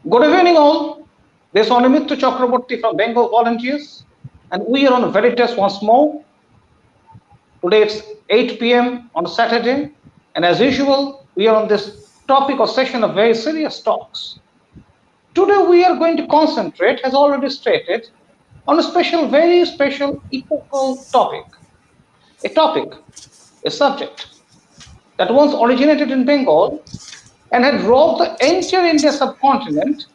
Good evening, all. This is Animittu Chakraborty from Bengal Volunteers, and we are on Veritas once more. Today it's 8 p.m. on Saturday, and as usual, we are on this topic or session of very serious talks. Today we are going to concentrate, as already stated, on a very special, epochal topic. A subject that once originated in Bengal and had robbed the entire Indian subcontinent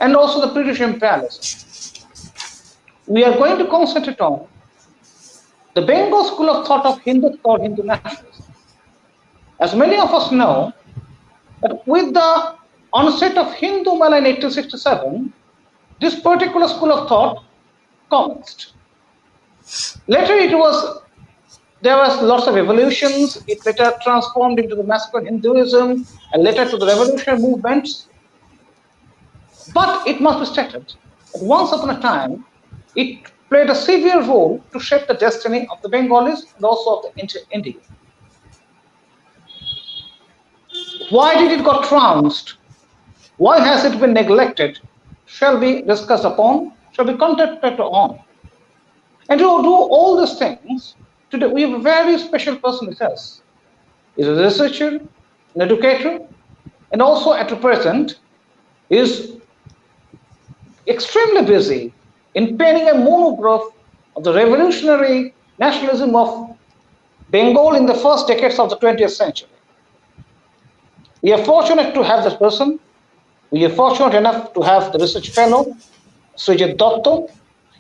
and also the British imperialism. We are going to concentrate on the Bengal school of thought of Hindutva or Hindu nationalism. As many of us know, that with the onset of Hindu Mela in 1867, this particular school of thought commenced. Later there was lots of evolutions. It later transformed into the masculine Hinduism and later to the revolutionary movements. But it must be stated that once upon a time, it played a severe role to shape the destiny of the Bengalis and also of the India. Why did it got trounced? Why has it been neglected? Shall be discussed upon, shall be contemplated on. And to do all these things, today we have a very special person with us. He's a researcher, an educator, and also at present is extremely busy in penning a monograph of the revolutionary nationalism of Bengal in the first decades of the 20th century. We are fortunate to have this person. We are fortunate enough to have the research fellow, Sreejit Dutta.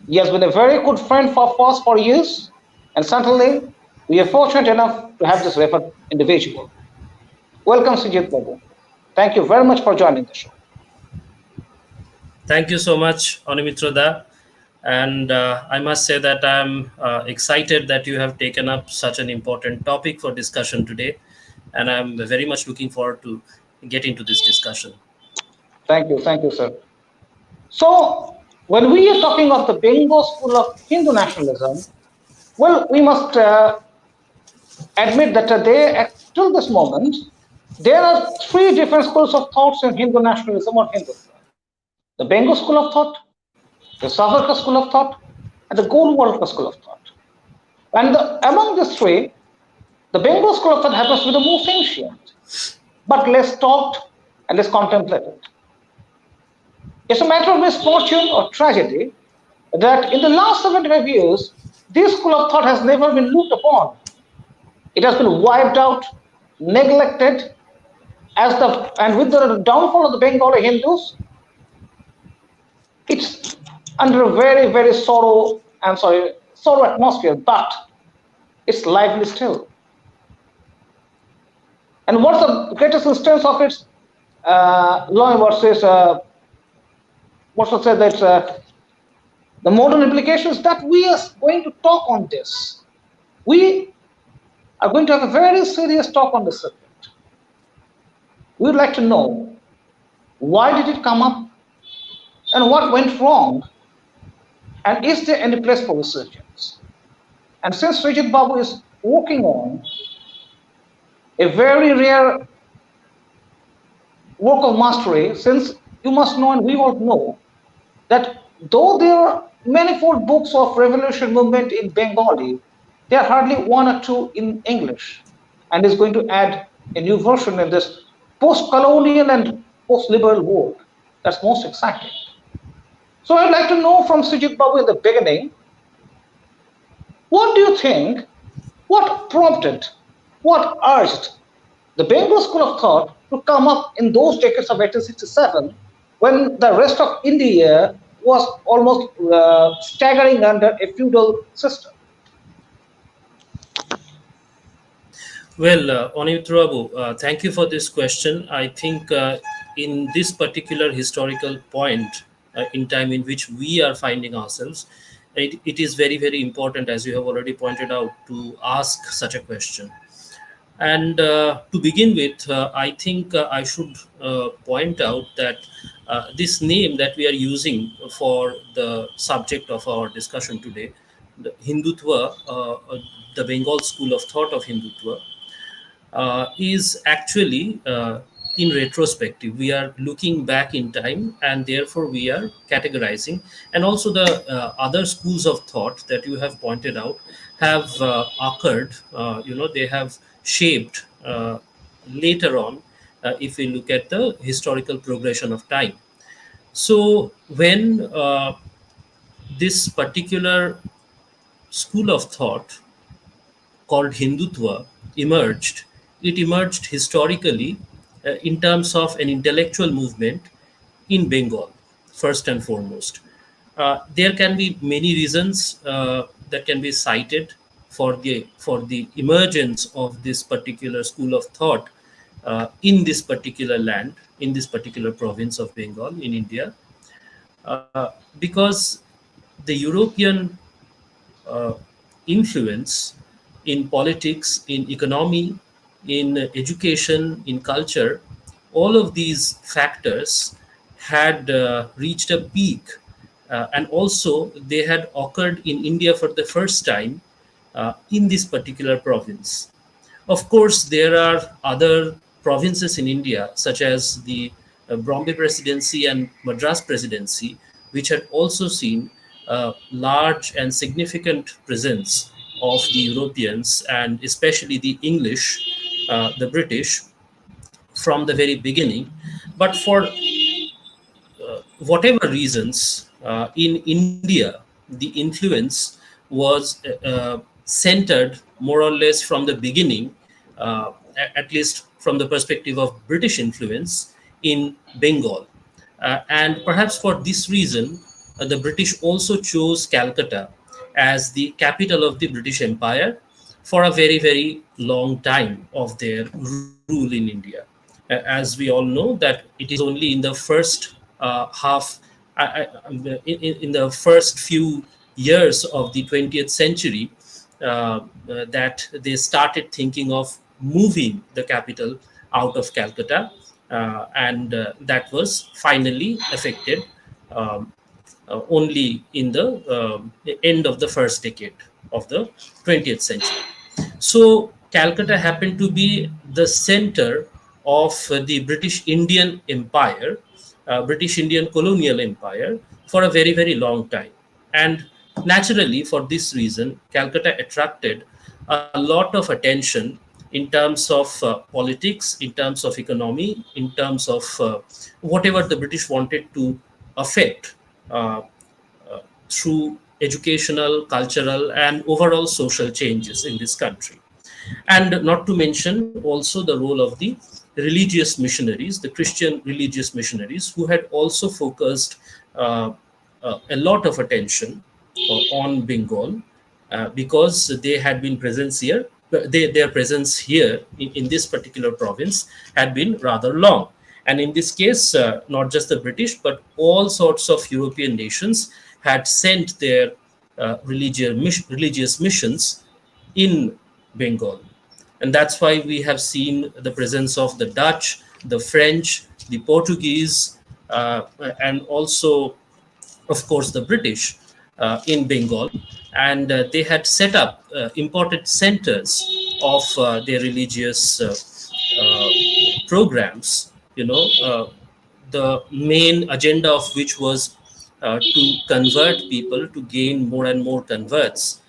He has been a very good friend for us for years, and certainly we are fortunate enough to have this referred individual. Welcome, Sreejit Babu. Thank you very much for joining the show. Thank you so much, Animitra. And I must say that I'm excited that you have taken up such an important topic for discussion today. And I'm very much looking forward to get into this discussion. Thank you, sir. So, when we are talking of the Bengal school of Hindu nationalism, well, we must admit that till this moment, there are three different schools of thoughts in Hindu nationalism or Hindutva. The Bengal school of thought, the Savarkar school of thought, and the Golwalkar school of thought. And among these three, the Bengal school of thought happens to be the most ancient, but less talked and less contemplated. It's a matter of misfortune or tragedy that in the last 75 years, this school of thought has never been looked upon. It has been wiped out, neglected, and with the downfall of the Bengali Hindus, it's under a very, very sorrow atmosphere, but it's lively still. And what's the greatest instance of its the modern implications that we are going to talk on this. We are going to have a very serious talk on this subject. We would like to know why did it come up and what went wrong, and is there any place for resurgence? And since Sreejit Babu is working on a very rare work of mastery, since you must know and we all know that though there are manifold books of revolution movement in Bengali, there are hardly one or two in English, and is going to add a new version in this post-colonial and post-liberal world. That's most exciting. So I'd like to know from Sreejit Babu in the beginning, what do you think, what prompted, what urged the Bengal school of thought to come up in those decades of 1867 when the rest of India was almost staggering under a feudal system? Well, Animitra Babu, thank you for this question. I think in this particular historical point in time in which we are finding ourselves, it is very, very important, as you have already pointed out, to ask such a question. And to begin with, I think I should point out that this name that we are using for the subject of our discussion today, the Hindutva, the Bengal school of thought of Hindutva, is actually in retrospective. We are looking back in time, and therefore we are categorizing. And also the other schools of thought that you have pointed out have occurred. They have shaped later on, if we look at the historical progression of time. So when this particular school of thought called Hindutva emerged, it emerged historically in terms of an intellectual movement in Bengal, first and foremost. There can be many reasons that can be cited for the emergence of this particular school of thought in this particular land, in this particular province of Bengal in India, because the European uh, influence in politics, in economy, in education, in culture, all of these factors had reached a peak. And also, they had occurred in India for the first time in this particular province. Of course, there are other provinces in India, such as the Bombay Presidency and Madras Presidency, which had also seen a large and significant presence of the Europeans and especially the English, the British, from the very beginning. But for whatever reasons, in India, the influence was centered more or less from the beginning, at least from the perspective of British influence in Bengal. And perhaps for this reason, the British also chose Calcutta as the capital of the British Empire for a very, very long time of their rule in India. As we all know, that it is only in the first half, in the first few years of the 20th century, that they started thinking of moving the capital out of Calcutta, and that was finally effected um, only in the end of the first decade of the 20th century. So Calcutta happened to be the center of the British Indian Empire, British Indian colonial empire, for a very, very long time. And naturally, for this reason, Calcutta attracted a lot of attention in terms of politics, in terms of economy, in terms of whatever the British wanted to affect uh, through educational, cultural, and overall social changes in this country. And not to mention also the role of the religious missionaries, the Christian religious missionaries, who had also focused a lot of attention on Bengal, because they had been presence here. Their presence here in this particular province had been rather long. And in this case, not just the British, but all sorts of European nations had sent their religious missions in Bengal. And that's why we have seen the presence of the Dutch, the French, the Portuguese, and also, of course, the British in Bengal. And they had set up important centers of their religious programs, the main agenda of which was to convert people, to gain more and more converts.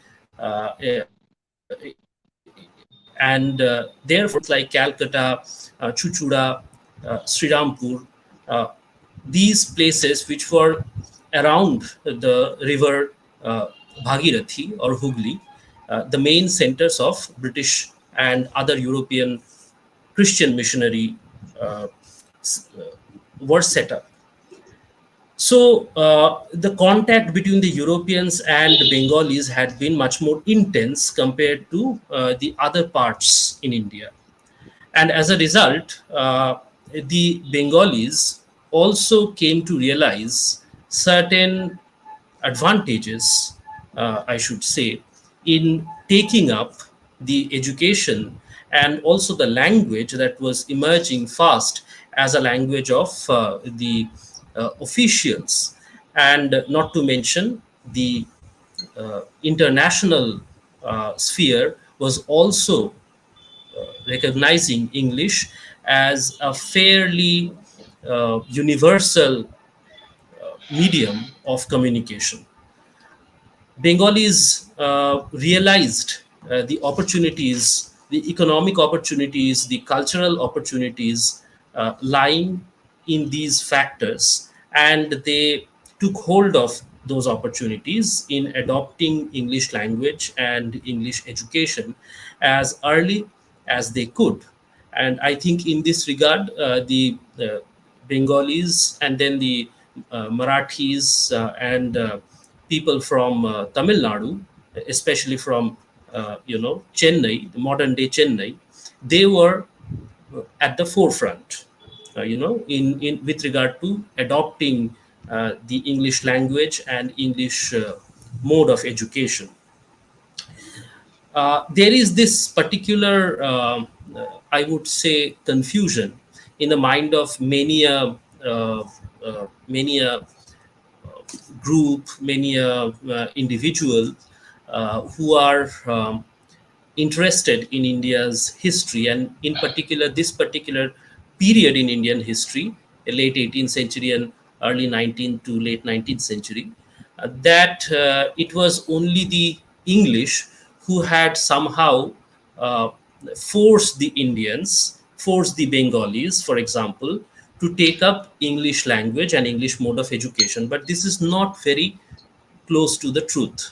And therefore, like Calcutta, Chuchura, Srirampur, uh, these places which were around the river Bhagirathi or Hooghly, the main centers of British and other European Christian missionary uh, were set up. So the contact between the Europeans and the Bengalis had been much more intense compared to the other parts in India. And as a result, the Bengalis also came to realize certain advantages, I should say, in taking up the education and also the language that was emerging fast as a language of the officials, and not to mention the international sphere was also recognizing English as a fairly universal medium of communication. Bengalis realized the opportunities, the economic opportunities, the cultural opportunities lying in these factors, and they took hold of those opportunities in adopting English language and English education as early as they could. And I think in this regard, the Bengalis and then the Marathis and people from Tamil Nadu, especially from Chennai, the modern day Chennai, they were at the forefront, in with regard to adopting the English language and English mode of education. There is this particular, I would say, confusion in the mind of many a group, many individual who are interested in India's history, and in particular this particular period in Indian history, the late 18th century and early 19th to late 19th century, that it was only the English who had somehow uh, forced the Indians, forced the Bengalis, for example, to take up English language and English mode of education. But this is not very close to the truth.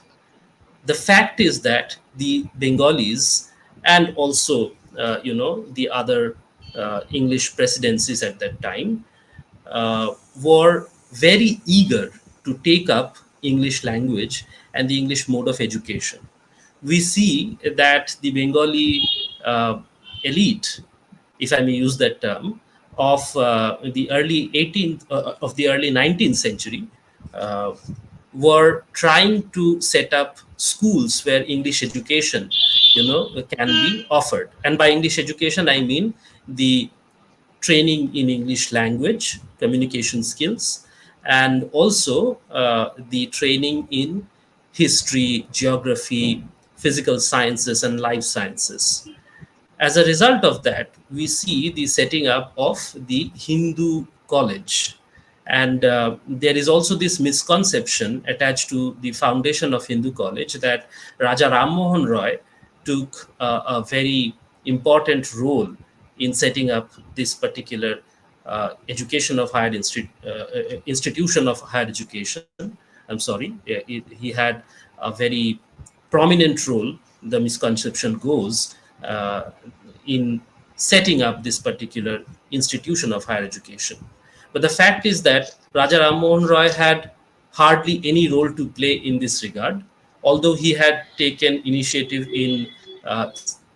The fact is that the Bengalis and also, the other English presidencies at that time were very eager to take up English language and the English mode of education. We see that the Bengali elite, if I may use that term, of the early 18th of the early 19th century, uh, were trying to set up schools where English education, can be offered. And by English education, I mean the training in English language, communication skills, and also the training in history, geography, physical sciences, and life sciences. As a result of that, we see the setting up of the Hindu college. And there is also this misconception attached to the foundation of Hindu college that Raja Ram Mohan Roy took a very important role in setting up this particular education of institution of higher education. I'm sorry, he had a very prominent role, the misconception goes, in setting up this particular institution of higher education. But the fact is that Raja Ram Mohan Roy had hardly any role to play in this regard, although he had taken initiative in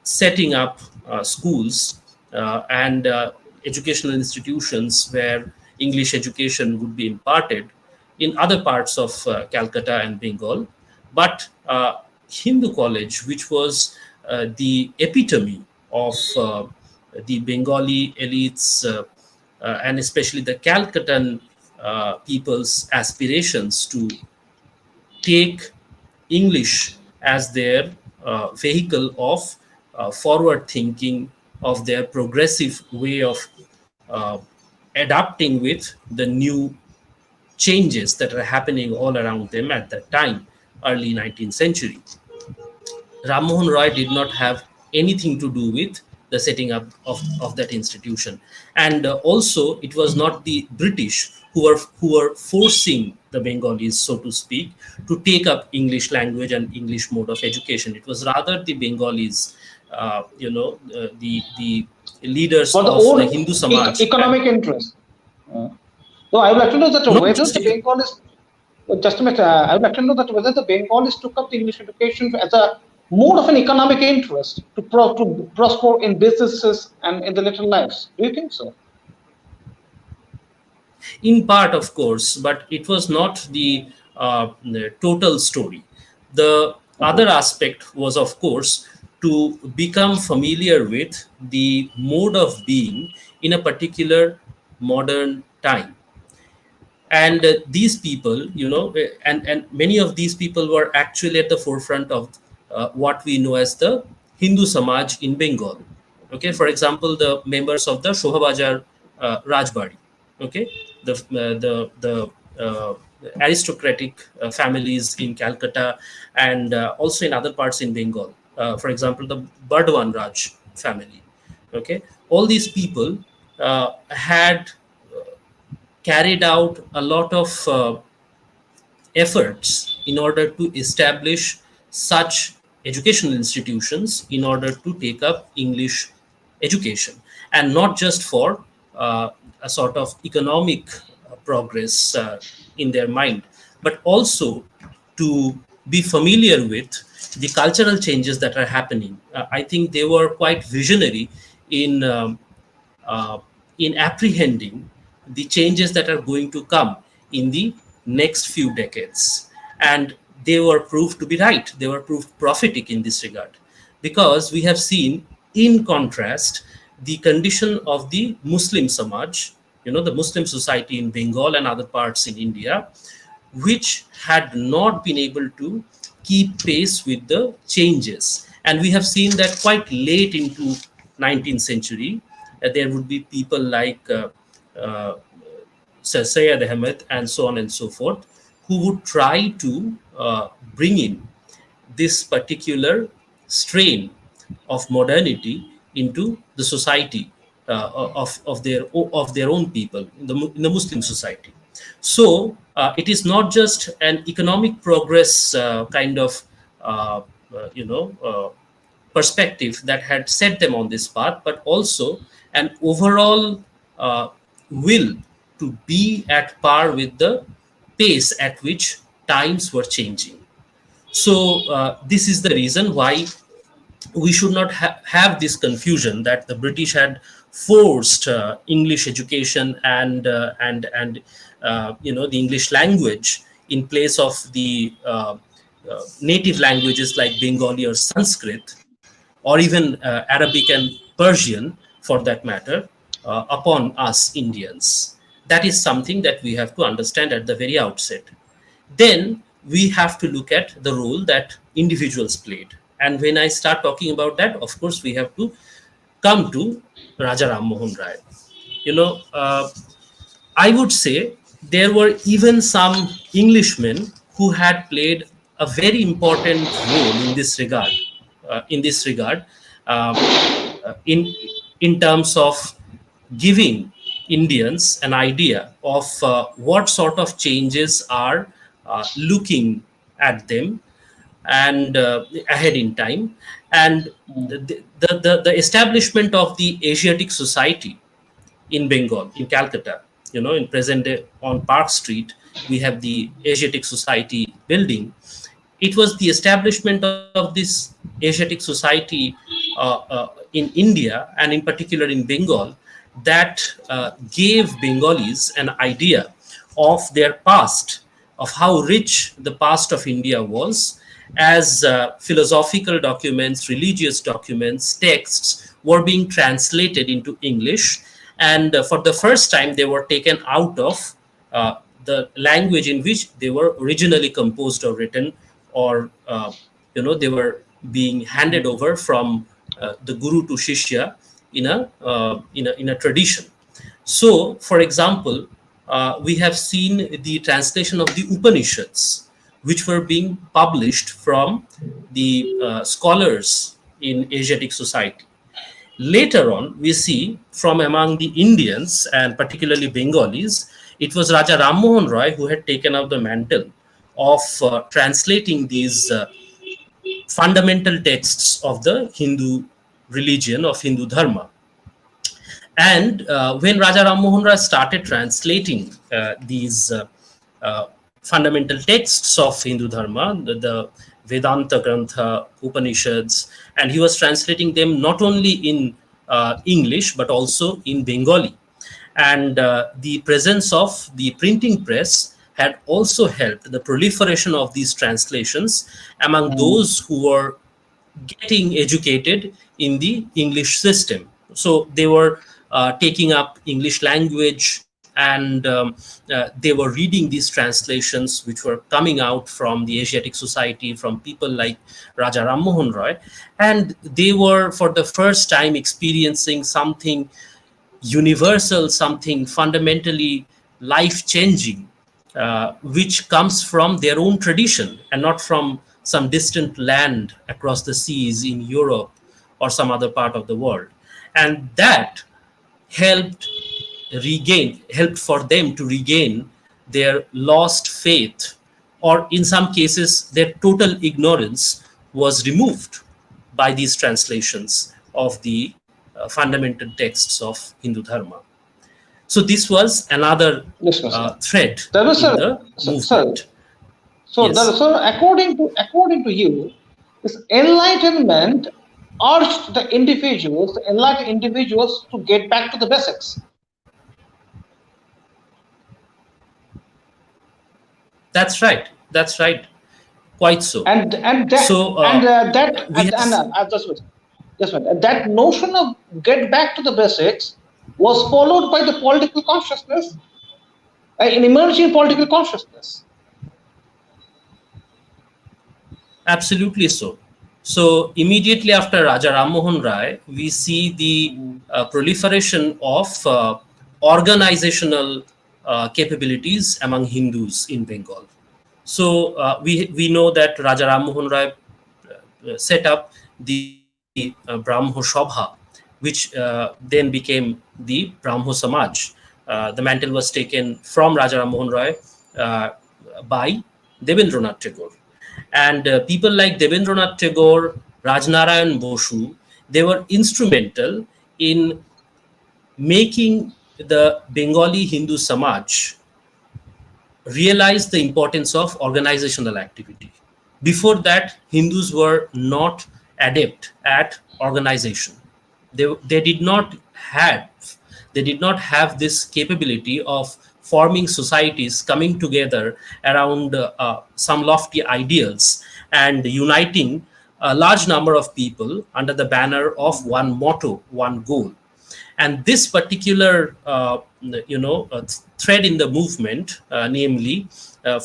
setting up schools and educational institutions where English education would be imparted in other parts of Calcutta and Bengal. But Hindu College, which was the epitome of the Bengali elites and especially the Calcuttan people's aspirations to take English as their vehicle of forward thinking, of their progressive way of adapting with the new changes that are happening all around them at that time, early 19th century. Ram Mohan Roy did not have anything to do with the setting up of that institution. And also, it was not the British who were forcing the Bengalis, so to speak, to take up English language and English mode of education. It was rather the Bengalis, the leaders For the of old the Hindu Samaj. economic interest. So I would like to know that Not whether just the Bengalis, just a minute, I would like to know that whether the Bengalis took up the English education as a mode of an economic interest to prosper in businesses and in the little lives. Do you think so? in part, of course, but it was not the total story. The Okay. other aspect was, of course, to become familiar with the mode of being in a particular modern time. And these people, and many of these people were actually at the forefront of what we know as the Hindu Samaj in Bengal. Okay, for example, the members of the Shobhabajar Rajbari, okay, the aristocratic families in Calcutta and also in other parts in Bengal. For example, the Burdwan Raj family. Okay, all these people had carried out a lot of efforts in order to establish such educational institutions in order to take up English education, and not just for a sort of economic progress in their mind, but also to be familiar with the cultural changes that are happening. I think they were quite visionary in uh, in apprehending the changes that are going to come in the next few decades. And they were proved to be right. They were proved prophetic in this regard. Because we have seen, in contrast, the condition of the Muslim Samaj, the Muslim society in Bengal and other parts in India, which had not been able to keep pace with the changes. And we have seen that quite late into 19th century, there would be people like uh, Sir Syed Ahmed and so on and so forth, who would try to bring in this particular strain of modernity into the society of their own people in the Muslim society. So it is not just an economic progress kind of uh, you know perspective that had set them on this path, but also an overall uh, will to be at par with the pace at which times were changing. So this is the reason why we should not have this confusion that the British had forced English education and the English language in place of the native languages like Bengali or Sanskrit, or even Arabic and Persian, for that matter, upon us Indians. That is something that we have to understand at the very outset. Then we have to look at the role that individuals played. And when I start talking about that, of course, we have to come to Raja Ram Mohan Rai. You know, I would say there were even some Englishmen who had played a very important role in this regard. In this regard, uh, in terms of giving Indians an idea of what sort of changes are looking at them and ahead in time, and the establishment of the Asiatic Society in Bengal, in Calcutta, in present day on Park Street, we have the Asiatic Society building. It was the establishment of this Asiatic Society in India, and in particular in Bengal, that gave Bengalis an idea of their past, of how rich the past of India was, as philosophical documents, religious documents, texts were being translated into English. And for the first time, they were taken out of the language in which they were originally composed or written, or they were being handed over from the guru to shishya in a tradition. So, for example, we have seen the translation of the Upanishads, which were being published from the scholars in Asiatic Society. Later on, we see from among the Indians, and particularly Bengalis, it was Raja Ram Mohan Roy who had taken up the mantle of translating these fundamental texts of the Hindu religion, of Hindu Dharma. And when Raja Ram Mohan Roy started translating these fundamental texts of Hindu Dharma, the Vedanta Grantha, Upanishads, and he was translating them not only in English but also in Bengali. And the presence of the printing press had also helped the proliferation of these translations among those who were getting educated in the English system. So they were taking up English language and they were reading these translations which were coming out from the Asiatic Society, from people like Raja Ram Mohan Roy, and they were for the first time experiencing something universal, something fundamentally life-changing, which comes from their own tradition and not from some distant land across the seas in Europe or some other part of the world. And that helped helped for them to regain their lost faith, or in some cases their total ignorance was removed by these translations of the fundamental texts of Hindu Dharma. So this was another Yes, sir. thread That was, in sir. the Sir. movement. So, Yes, so according to you, this enlightenment urged the individuals, the enlightened individuals, to get back to the basics. that's right. That's right. Quite so. And that So we have just wait. That notion of get back to the basics was followed by the political consciousness, an emerging political consciousness. absolutely so. So immediately after Raja Ram Mohan Rai, we see the proliferation of organizational capabilities among Hindus in Bengal. So we know that Raja Ram Mohan Rai set up the Brahmo Sabha, which then became the Brahmo Samaj. The mantle was taken from Raja Ram Mohan Rai by Debendranath Tagore. And people like Debendranath Tagore, Rajnarayan Bosu, they were instrumental in making the Bengali Hindu Samaj realize the importance of organizational activity. Before that, Hindus were not adept at organization. They did not have this capability of forming societies, coming together around some lofty ideals and uniting a large number of people under the banner of one motto, one goal. And this particular thread in the movement, namely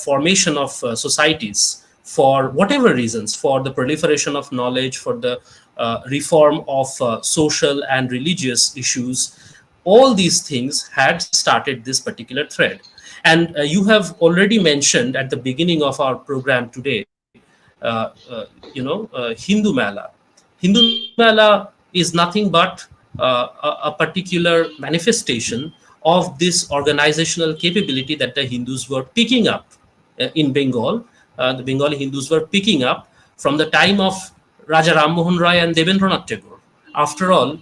formation of societies for whatever reasons, for the proliferation of knowledge, for the reform of social and religious issues, all these things had started this particular thread. And you have already mentioned at the beginning of our program today, Hindu Mela. Hindu Mela is nothing but a particular manifestation of this organizational capability that the Hindus were picking up in Bengal. The Bengali Hindus were picking up from the time of Raja Ram Mohan Roy and Debendranath Tagore. After all,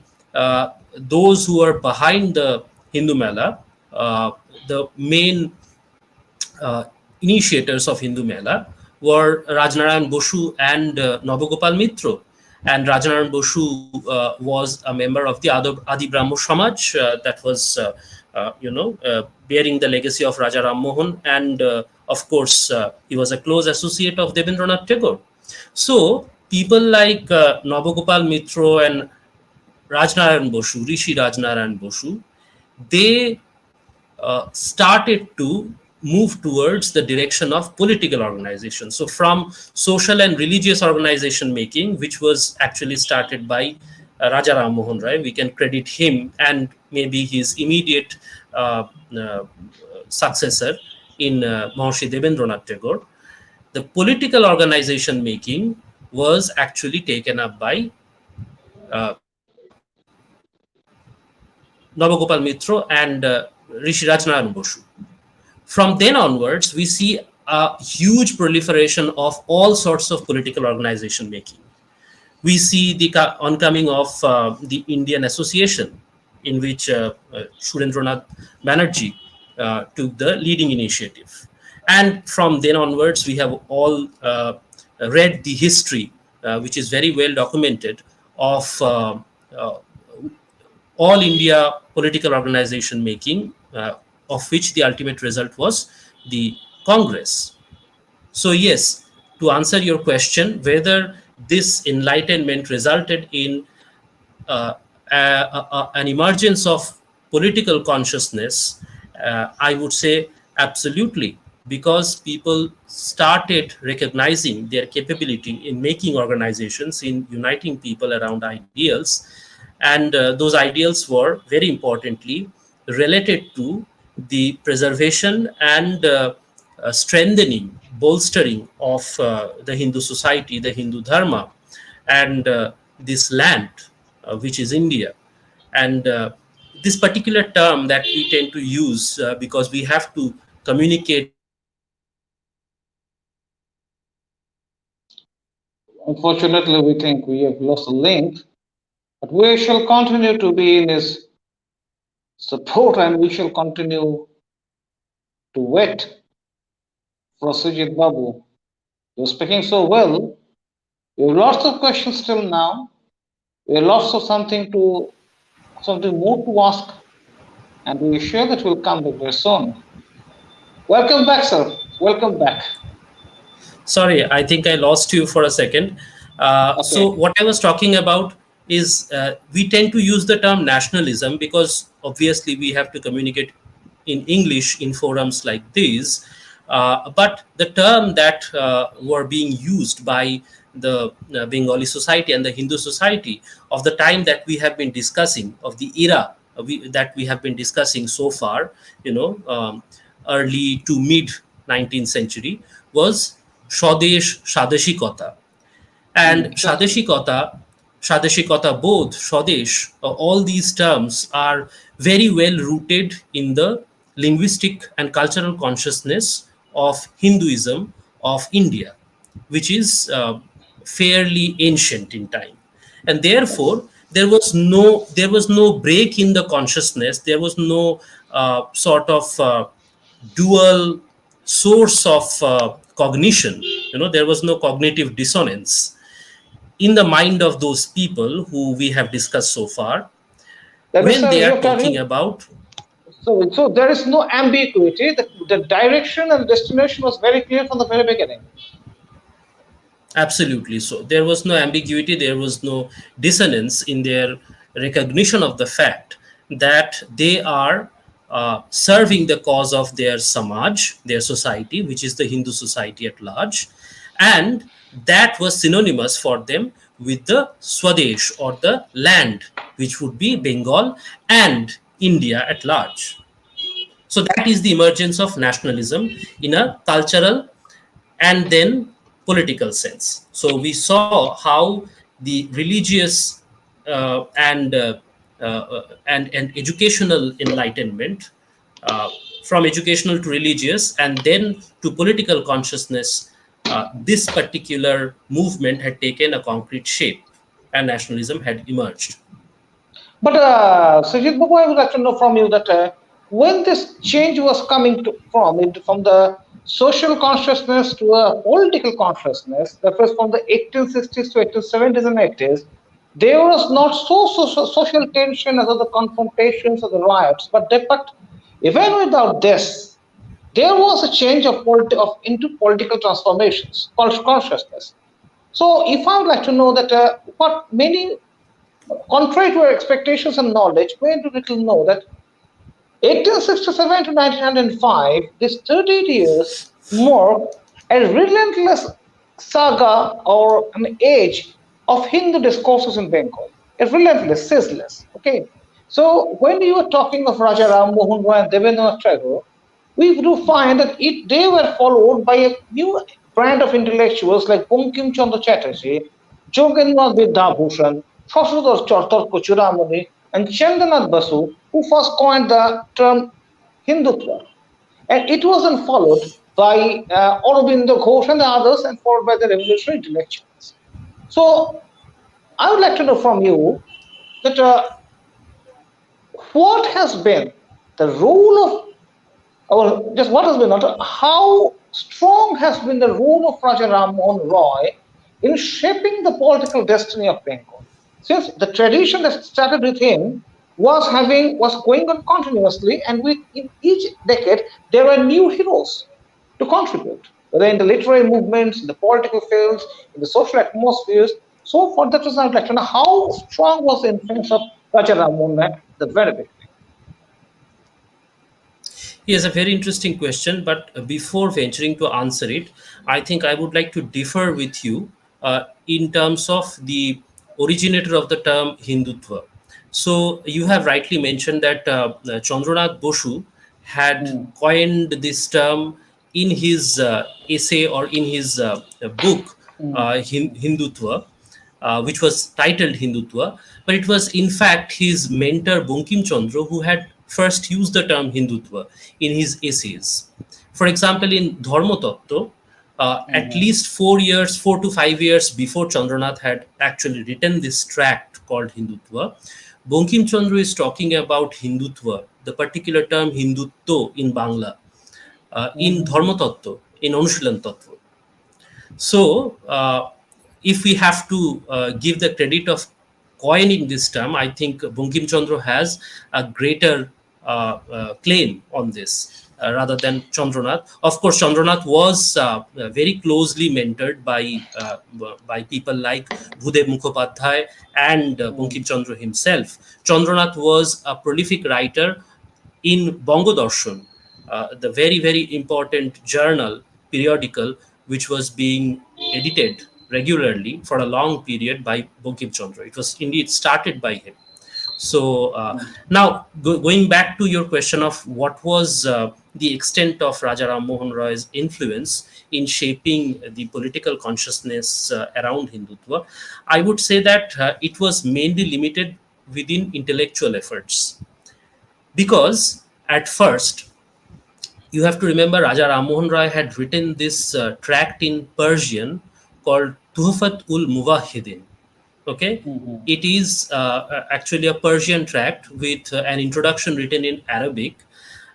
those who are behind the Hindu Mela, the main initiators of Hindu Mela were Rajnarayan Bosu and Nabagopal Mitra. And Rajnarayan Bosu was a member of the Adi Brahmo Samaj that was, bearing the legacy of Raja Ram Mohan. And of course, he was a close associate of Debendranath Tagore. So people like Nabagopal Mitra and Rajnarayan Bosu, Rishi Rajnarayan Bosu, they started to move towards the direction of political organization. So from social and religious organization making, which was actually started by Raja Ram Mohan Rai, we can credit him and maybe his immediate successor in Maharishi Debendranath Tagore. The political organization making was actually taken up by Nabagopal Mitra and Rishi Rajnarayan Bosu. From then onwards, we see a huge proliferation of all sorts of political organization making. We see the oncoming of the Indian Association, in which Surendranath Banerjee took the leading initiative. And from then onwards, we have all read the history, which is very well documented, of all India political organization making, of which the ultimate result was the Congress. So yes, to answer your question, whether this enlightenment resulted in an emergence of political consciousness I would say absolutely, because people started recognizing their capability in making organizations, in uniting people around ideals. And those ideals were, very importantly, related to the preservation and strengthening, bolstering of the Hindu society, the Hindu Dharma, and this land, which is India. And this particular term that we tend to use, because we have to communicate the historical Unfortunately, we think we have lost the link, but we shall continue to be in his support and we shall continue to wait for Sujit Babu. You're speaking so well. We have lots of questions till now. We have lots of something more to ask, and we are sure that we'll come back very soon. Welcome back, sir. Welcome back. Sorry, I think I lost you for a second. So Okay. what I was talking about is, we tend to use the term nationalism because obviously we have to communicate in English in forums like these. But the term that were being used by the Bengali society and the Hindu society of the time that we have been discussing, of the era that we have been discussing so far, early to mid 19th century, was Swadesh Sadeshikota. And Just Sadeshikota Bodh, Swadesh, all these terms are very well rooted in the linguistic and cultural consciousness of Hinduism of India, which is fairly ancient in time. And yes. therefore, there was no break in the consciousness. There was no sort of dual source of cognition. There was no cognitive dissonance in the mind of those people who we have discussed so far That is, when sir, they are you're talking telling. about. So there is no ambiguity. The direction and destination was very clear from the very beginning. Absolutely. So there was no ambiguity, there was no dissonance in their recognition of the fact that they are serving the cause of their samaj, their society, which is the Hindu society at large. And that was synonymous for them with the Swadesh, or the land, which would be Bengal and India at large. So that is the emergence of nationalism in a cultural and then political sense. So we saw how the religious and educational enlightenment, uh, from educational to religious and then to political consciousness, this particular movement had taken a concrete shape and nationalism had emerged. But Sujit Babu, I would like to know from you that when this change was coming from the social consciousness to a political consciousness, that was from the 1860s to 1870s and 80s, there was not social tension as of the confrontations or the riots, but even without this, there was a change into political transformations, consciousness. So, if I would like to know that what many contrary to our expectations and knowledge, we do little know that 1867 to 1905, this 38 years marked a relentless saga or an age of Hindu discourses in Bengal. A relentless, ceaseless. Okay. So when you were talking of Raja Ram Mohan Roy and Devendranath Tagore, we do find that they were followed by a new brand of intellectuals like Bankim Chandra Chatterjee, Jogennath Vidyabhushan, Shashidhar Tarko Chudamani, and Chandranath Basu, who first coined the term Hindutva. And it wasn't followed by Aurobindo Ghosh and the others, and followed by the revolutionary intellectuals. So I would like to know from you that what has been the role of or just what has been not how strong has been the role of Raja Ram Mohan Roy in shaping the political destiny of Bengal? Since the tradition that started with him was going on continuously, and with in each decade there were new heroes to contribute, whether in the literary movements, in the political fields, in the social atmospheres. So for that reason, I'd like to know how strong was the influence of Raja Ram Mohan at the very beginning. Yes, a very interesting question. But before venturing to answer it, I think I would like to differ with you in terms of the originator of the term Hindutva. So you have rightly mentioned that Chandranath Bosu had Hmm. coined this term in his essay or in his book, Hmm. Hindutva, which was titled Hindutva, but it was in fact his mentor Bankim Chandra who had first used the term Hindutva in his essays. For example, in Dharma Tattva, at Hmm. least 4 years, 4 to 5 years before Chandranath had actually written this tract called Hindutva, Bankim Chandra is talking about Hindutva, the particular term Hindutva in Bangla, in Hmm. Dharma Tattva, in Anushilan Tattva. So, if we have to give the credit of coining this term, I think Bankim Chandra has a greater claim on this rather than Chandranath. Of course, Chandranath was very closely mentored by people like Bhudev Mukhopadhyay and Hmm. Bankim Chandra himself. Chandranath was a prolific writer in Bongo Darshan, the very, very important journal, periodical, which was being edited regularly for a long period by Bankim Chandra. It was indeed started by him. So now going back to your question of what was the extent of Raja Ram Mohan Roy's influence in shaping the political consciousness around Hindutva, I would say that it was mainly limited within intellectual efforts because at first you have to remember Raja Rammohn Roy had written this tract in Persian called Tuhfat ul Muwahhidin. Okay, Hmm. it is actually a Persian tract with an introduction written in Arabic,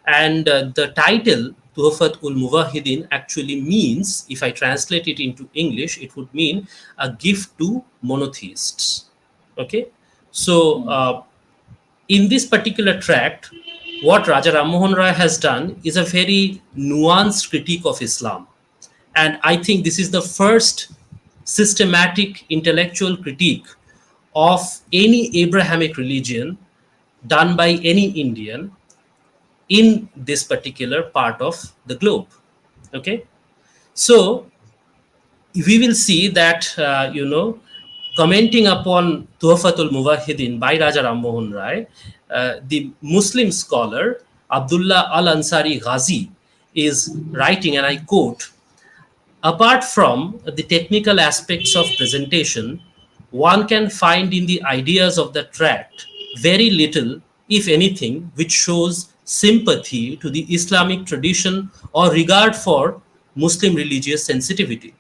and the title Tuhfat ul Muwahhidin actually means, if I translate it into English, it would mean a gift to monotheists. Okay, so in this particular tract, what Raja Rammohn Roy has done is a very nuanced critique of Islam. And I think this is the first systematic intellectual critique of any Abrahamic religion done by any Indian in this particular part of the globe. Okay. So we will see that, commenting upon Tuhfatul Muwahhidin by Raja Rammohun Rai, the Muslim scholar Abdullah Al Ansari Ghazi is writing, and I quote, apart from the technical aspects of presentation, one can find in the ideas of the tract very little, if anything, which shows sympathy to the Islamic tradition or regard for Muslim religious sensitivity.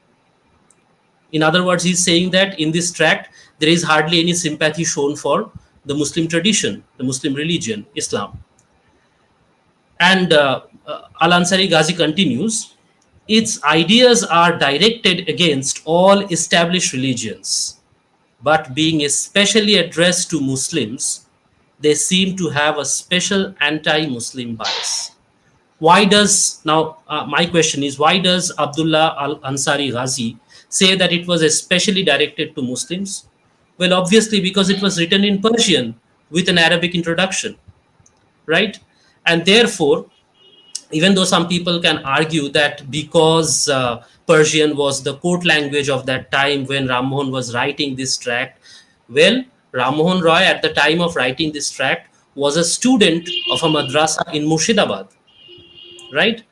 In other words, he's saying that in this tract, there is hardly any sympathy shown for the Muslim tradition, the Muslim religion, Islam. And Al Ansari Ghazi continues, its ideas are directed against all established religions, but being especially addressed to Muslims, they seem to have a special anti Muslim bias. Why does now my question is, why does Abdullah Al Ansari Ghazi say that it was especially directed to Muslims? Well, obviously because it was written in Persian with an Arabic introduction, right? And therefore, even though some people can argue that because Persian was the court language of that time when Rammohn was writing this tract, well, Rammohn Roy at the time of writing this tract was a student of a madrasa in Murshidabad, right?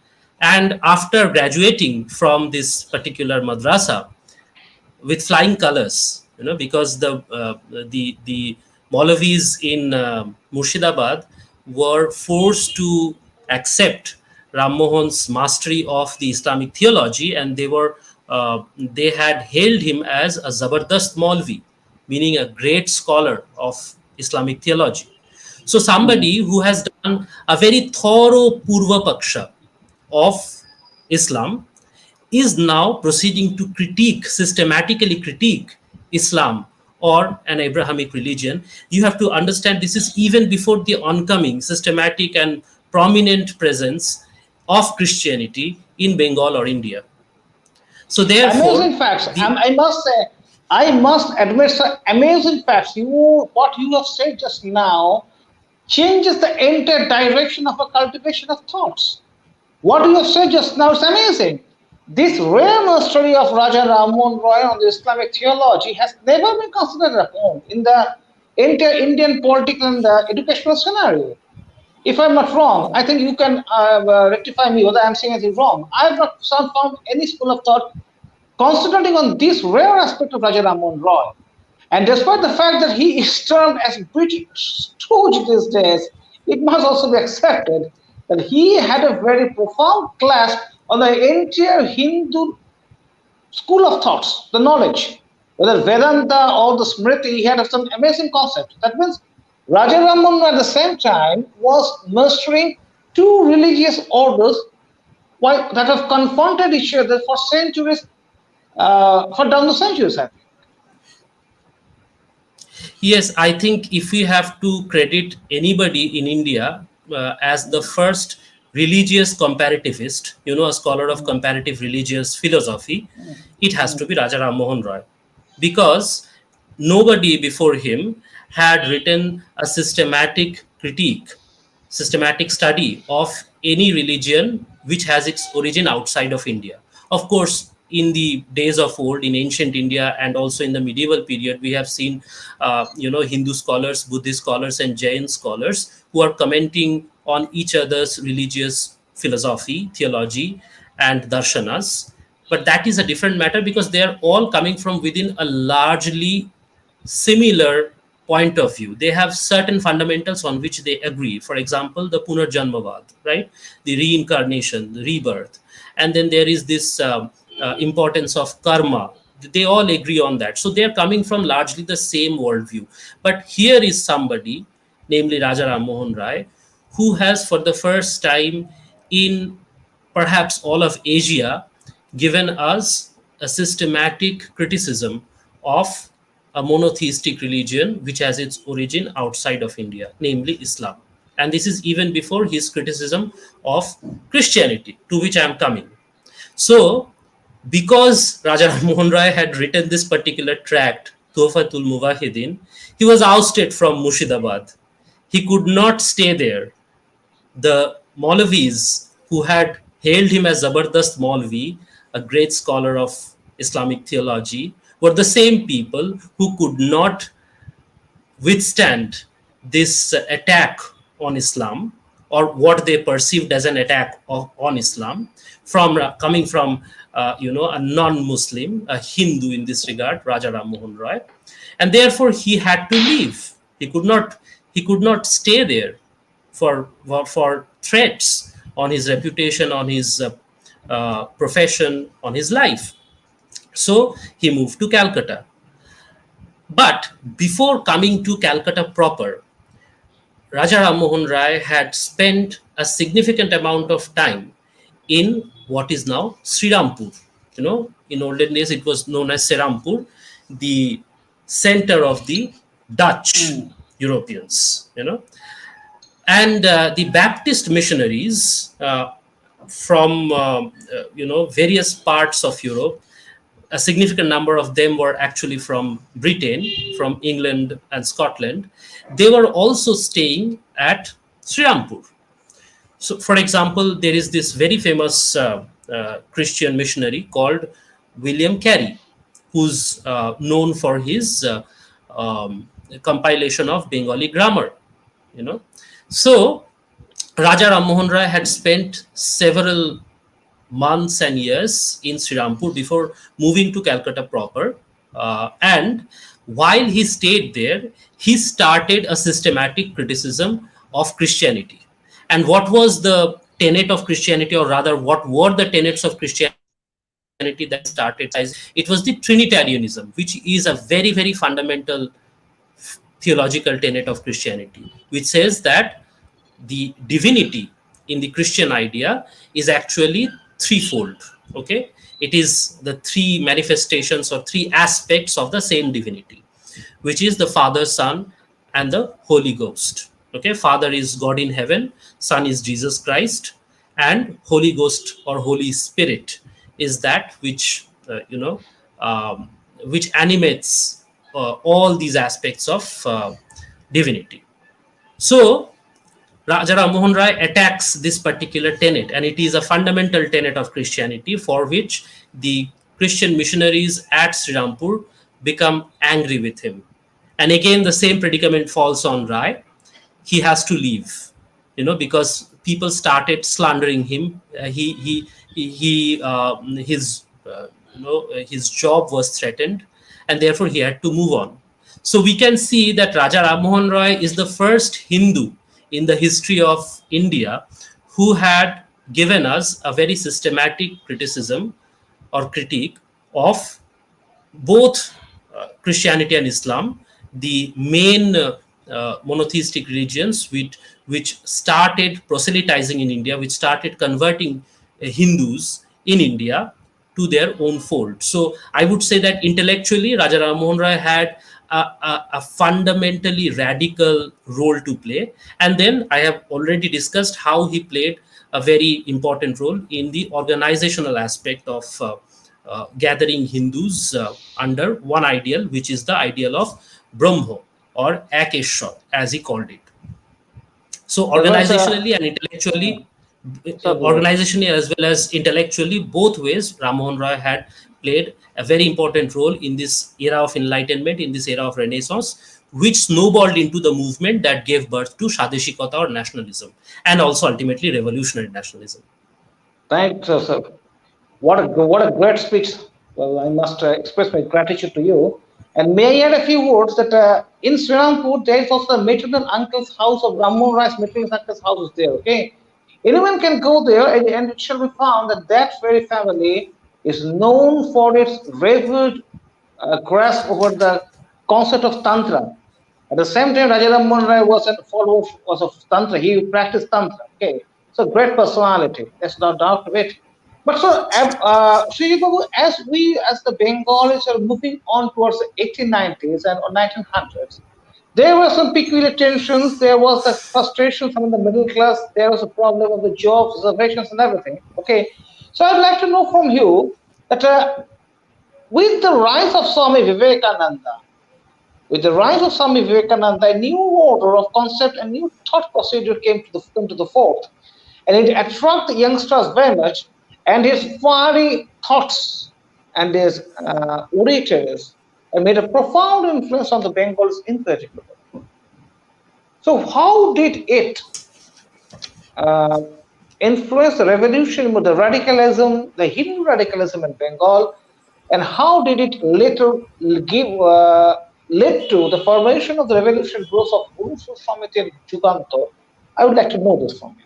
And after graduating from this particular madrasa with flying colors, because the Maulavis in Murshidabad were forced to accept Ram Mohan's mastery of the Islamic theology, and they had hailed him as a Zabardast Maulvi, meaning a great scholar of Islamic theology. So somebody who has done a very thorough Purva Paksha of Islam is now proceeding to systematically critique Islam or an Abrahamic religion. You have to understand this is even before the oncoming systematic and prominent presence of Christianity in Bengal or India. So therefore, Amazing facts. the I must say, I must admit, sir, amazing facts. What you have said just now changes the entire direction of a cultivation of thoughts. What you have said just now is amazing. This rare mastery of Raja Rammohn Roy on the Islamic theology has never been considered upon in the entire Indian political and educational scenario. If I'm not wrong, I think you can rectify me whether I'm saying anything wrong. I have not found any school of thought concentrating on this rare aspect of Raja Rammohn Roy. And despite the fact that he is termed as British stooge these days, it must also be accepted that he had a very profound clasp on the entire Hindu school of thoughts, the knowledge, whether Vedanta or the Smriti, he had some amazing concept. That means Raja Raman at the same time was mastering two religious orders that have confronted each other for centuries, for down the centuries, I think. Yes, I think if we have to credit anybody in India as the first religious comparativist, a scholar of comparative religious philosophy, it has to be Raja Ram Mohan Roy, because nobody before him had written a systematic study of any religion which has its origin outside of India. Of course, in the days of old, in ancient India, and also in the medieval period, we have seen, Hindu scholars, Buddhist scholars, and Jain scholars who are commenting on each other's religious philosophy, theology, and darshanas. But that is a different matter because they are all coming from within a largely similar point of view. They have certain fundamentals on which they agree. For example, the Punarjanmavad, right? The reincarnation, the rebirth. And then there is this importance of karma. They all agree on that. So they're coming from largely the same worldview. But here is somebody, namely Raja Ram Mohan Rai, who has for the first time in perhaps all of Asia given us a systematic criticism of a monotheistic religion which has its origin outside of India, namely Islam. And this is even before his criticism of Christianity, to which I am coming. So, because Raja Ram Mohan Rai had written this particular tract, Tuhfatul Muvahidin, he was ousted from Murshidabad. He could not stay there. The Maulavis who had hailed him as Zabardast Maulvi, a great scholar of Islamic theology, were the same people who could not withstand this attack on Islam, or what they perceived as an attack on Islam, from coming from a non-Muslim, a Hindu in this regard, Raja Ram Mohan Roy, and therefore he had to leave. He could not stay there for threats on his reputation, on his profession, on his life. So he moved to Calcutta. But before coming to Calcutta proper, Raja Ram Mohan Rai had spent a significant amount of time in what is now Srirampur. In olden days it was known as Serampur, the center of the Dutch Europeans. And the Baptist missionaries from various parts of Europe, a significant number of them were actually from Britain, from England and Scotland. They were also staying at Srirampur. So, for example, there is this very famous Christian missionary called William Carey, who's known for his compilation of Bengali grammar. So Raja Ram Mohan Rai had spent several months and years in Srirampur before moving to Calcutta proper. And while he stayed there, he started a systematic criticism of Christianity. And what was the tenet of Christianity, or rather, what were the tenets of Christianity that started? It was the Trinitarianism, which is a very, very fundamental theological tenet of Christianity, which says that the divinity in the Christian idea is actually threefold. Okay, it is the three manifestations or three aspects of the same divinity, which is the Father, Son, and the Holy Ghost. Okay, Father is God in heaven, Son is Jesus Christ, and Holy Ghost or Holy Spirit is that which which animates all these aspects of divinity. So Raja Ram Mohan Rai attacks this particular tenet, and it is a fundamental tenet of Christianity for which the Christian missionaries at Srirampur become angry with him. And again, the same predicament falls on Rai. He has to leave, because people started slandering him. His job was threatened, and therefore he had to move on. So we can see that Raja Ram Mohan Roy is the first Hindu in the history of India who had given us a very systematic criticism or critique of both Christianity and Islam, the main monotheistic religions which started proselytizing in India, which started converting Hindus in India to their own fold. So I would say that intellectually, Raja Ram Mohan Roy had a fundamentally radical role to play. And then I have already discussed how he played a very important role in the organizational aspect of gathering Hindus under one ideal, which is the ideal of Brahmo or Akeshwar, as he called it. So There was organizationally and intellectually, so organizationally as well as intellectually, both ways, Ram Mohan Roy had played a very important role in this era of enlightenment, in this era of Renaissance, which snowballed into the movement that gave birth to Shadeshikata or nationalism, and also ultimately revolutionary nationalism. thanks, sir. What a great speech. Well, I must express my gratitude to you. And may I add a few words that in Srirampur, there is also the maternal uncle's house of Ramon Rice maternal uncle's house is there. Okay, anyone can go there, and it shall be found that that very family is known for its revered grasp over the concept of tantra. At the same time, Raja Rammohan Rai was a follower of Tantra. He practiced Tantra. Okay. So great personality. There's no doubt of it. But so, Sri Babu, as the Bengalis are moving on towards the 1890s and or 1900s, there were some peculiar tensions. There was a frustration from the middle class. There was a problem of the jobs, reservations, and everything. Okay. So I'd like to know from you that with the rise of Swami Vivekananda, a new order of concept and new thought procedure came to the fore, and it attracted youngsters very much. And his fiery thoughts and his orators made a profound influence on the Bengals in particular. So, how did it uh, influence the revolution with the radicalism, the Hindu radicalism in Bengal, and how did it later led to the formation of the revolutionary groups of Urusu Samiti and Juganto? I would like to know this from you.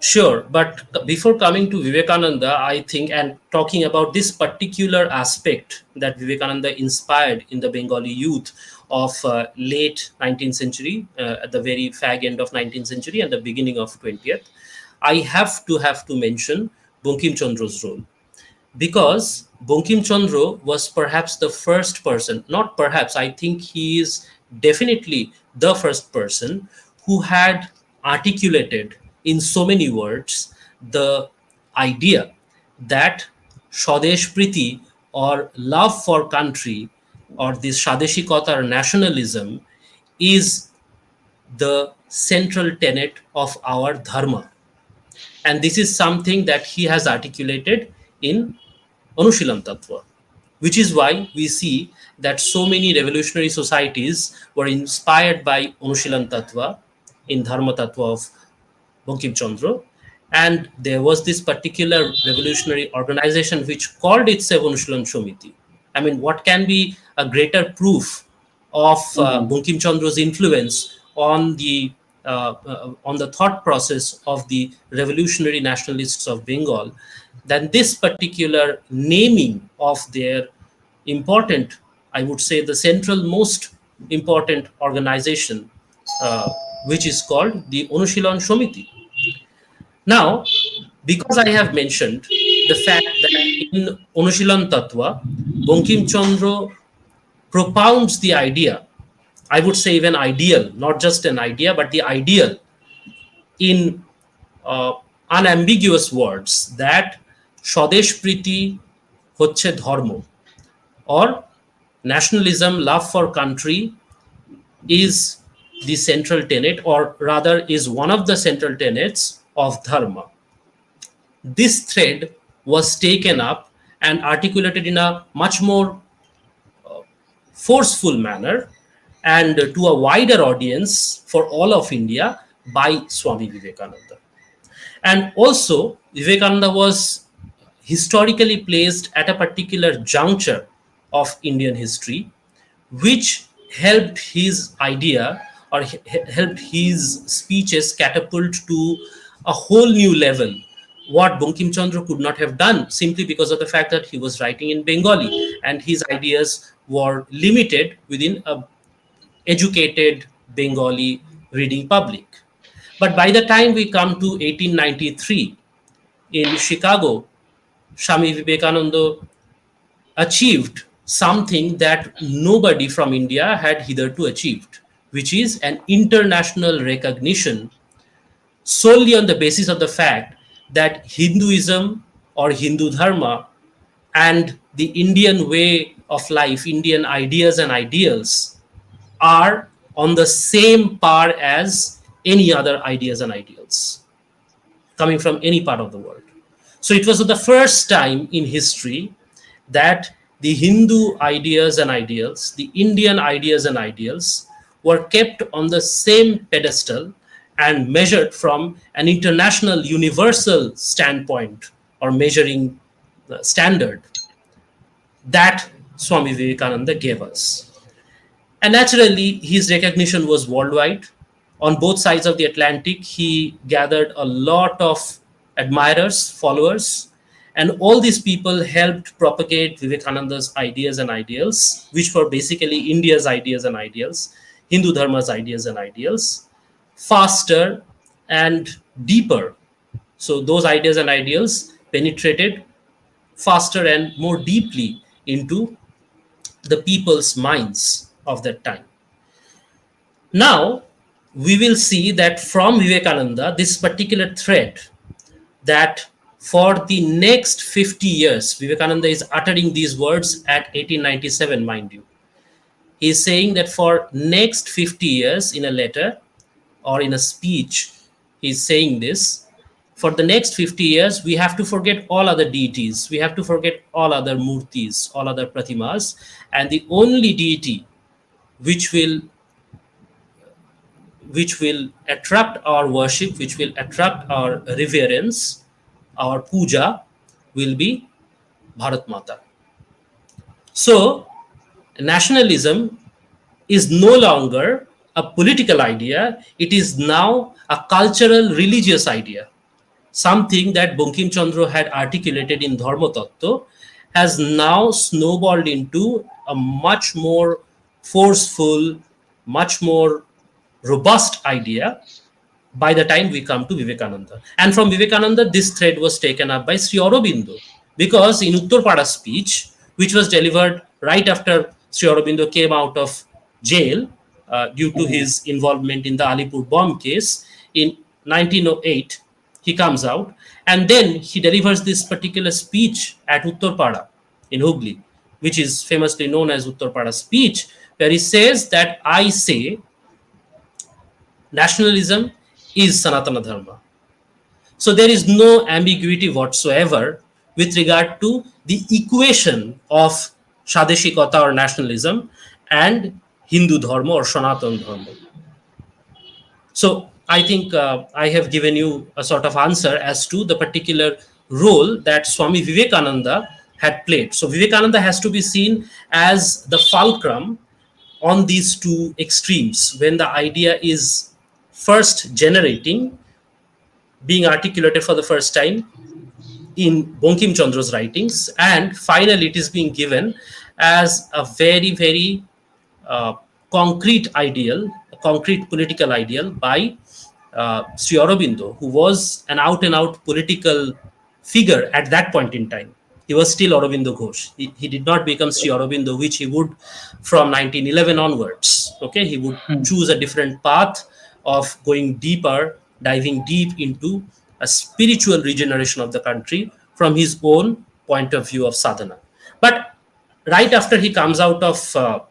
Sure, but before coming to Vivekananda, I think, and talking about this particular aspect that Vivekananda inspired in the Bengali youth of late 19th century, at the very fag end of 19th century and the beginning of 20th, I have to mention Bankim Chandra's role, because Bankim Chandra was perhaps the first person, not perhaps, I think he is definitely the first person who had articulated in so many words the idea that Swadesh Priti or love for country or this Shadeshikata or nationalism is the central tenet of our dharma. And this is something that he has articulated in Anushilan Tattva, which is why we see that so many revolutionary societies were inspired by Anushilan Tattva in Dharma Tattva of Bankim Chandra. And there was this particular revolutionary organization which called itself Anushilan Samiti. I mean, what can be a greater proof of Bankim Chandra's influence on the thought process of the revolutionary nationalists of Bengal than this particular naming of their important, I would say, the central most important organization, which is called the Anushilan Samiti. Now, because I have mentioned the fact that in Anushilan Tattva, Bankim Chandra propounds the idea, I would say even ideal, not just an idea, but the ideal in uh, unambiguous words that Swadesh Priti hocche dharma, or nationalism, love for country, is the central tenet, or rather is one of the central tenets of dharma. This thread was taken up and articulated in a much more forceful manner and to a wider audience for all of India by Swami Vivekananda. And also, Vivekananda was historically placed at a particular juncture of Indian history, which helped his idea or helped his speeches catapult to a whole new level, what Bankim Chandra could not have done, simply because of the fact that he was writing in Bengali and his ideas were limited within a educated Bengali reading public. But by the time we come to 1893 in Chicago, Swami Vivekananda achieved something that nobody from India had hitherto achieved, which is an international recognition solely on the basis of the fact that Hinduism or Hindu Dharma and the Indian way of life, Indian ideas and ideals, are on the same par as any other ideas and ideals coming from any part of the world. So it was the first time in history that the Hindu ideas and ideals, the Indian ideas and ideals, were kept on the same pedestal and measured from an international universal standpoint or measuring standard that Swami Vivekananda gave us. And naturally, his recognition was worldwide. On both sides of the Atlantic, he gathered a lot of admirers, followers, and all these people helped propagate Vivekananda's ideas and ideals, which were basically India's ideas and ideals, Hindu Dharma's ideas and ideals, faster and deeper. So those ideas and ideals penetrated faster and more deeply into the people's minds of that time. Now, we will see that from Vivekananda, this particular thread, that for the next 50 years, Vivekananda is uttering these words at 1897, mind you. He is saying that for next 50 years in a letter or in a speech, he is saying this, for the next 50 years, we have to forget all other deities. We have to forget all other murtis, all other pratimas. And the only deity which will attract our worship, which will attract our reverence, our puja, will be Bharat Mata. So, nationalism is no longer a political idea, it is now a cultural, religious idea. Something that Bankim Chandra had articulated in Dharma Tattva has now snowballed into a much more forceful, much more robust idea by the time we come to Vivekananda. And from Vivekananda, this thread was taken up by Sri Aurobindo, because in Uttarpada's speech, which was delivered right after Sri Aurobindo came out of jail due to his involvement in the Alipur bomb case in 1908, he comes out and then he delivers this particular speech at Uttarpada in Hooghly, which is famously known as Uttarpada speech, where he says that I say nationalism is Sanatana Dharma. So there is no ambiguity whatsoever with regard to the equation of Shadeshikata or nationalism and Hindu Dharma or Sanatana Dharma. So I think I have given you a sort of answer as to the particular role that Swami Vivekananda had played. So Vivekananda has to be seen as the fulcrum on these two extremes, when the idea is first generating, being articulated for the first time in Bankim Chandra's writings, and finally it is being given as a very, very concrete ideal, a concrete political ideal by Sri Aurobindo, who was an out-and-out political figure at that point in time. He was still Aurobindo Ghosh. He did not become Sri Aurobindo, which he would from 1911 onwards. Okay, he would choose a different path of going deeper, diving deep into a spiritual regeneration of the country from his own point of view of sadhana. But right after he comes out of the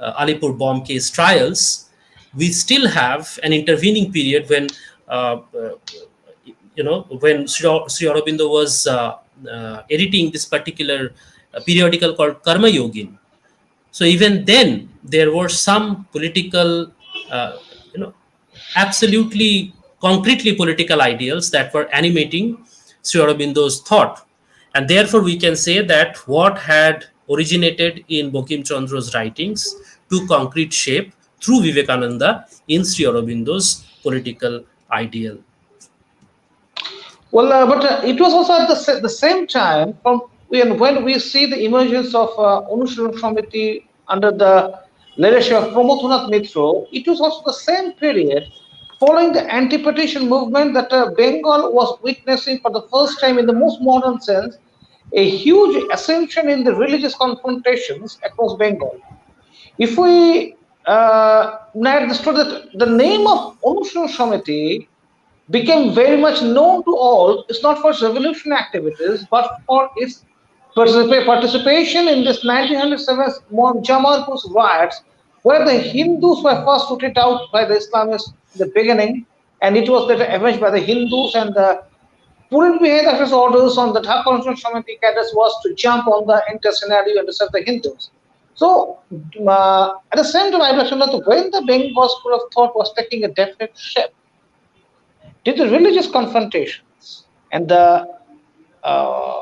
Alipur bomb case trials, we still have an intervening period when when Sri Aurobindo was editing this particular periodical called Karma Yogin. So even then, there were some political, uh, you know, absolutely concretely political ideals that were animating Sri Aurobindo's thought. And therefore, we can say that what had originated in Bankim Chandra's writings took concrete shape through Vivekananda in Sri Aurobindo's political ideal. Well, but it was also at the same time from when we see the emergence of Anusharan Samiti under the leadership of Pramodnath Mitro, it was also the same period following the anti-partition movement that Bengal was witnessing for the first time in the most modern sense, a huge ascension in the religious confrontations across Bengal. If we narrate the story that the name of Anusharan Samiti became very much known to all, it's not for its revolution activities, but for its participation in this 1907 Jamalpur riots, where the Hindus were first rooted out by the Islamists in the beginning, and it was later avenged by the Hindus, and the Purin Behedash's orders on the Dhaka Samiti cadres was to jump on the entire scenario and to serve the Hindus. So, at the same time, I would like to know that when the Bengal school of thought was taking a definite shape, did the religious confrontations and the uh,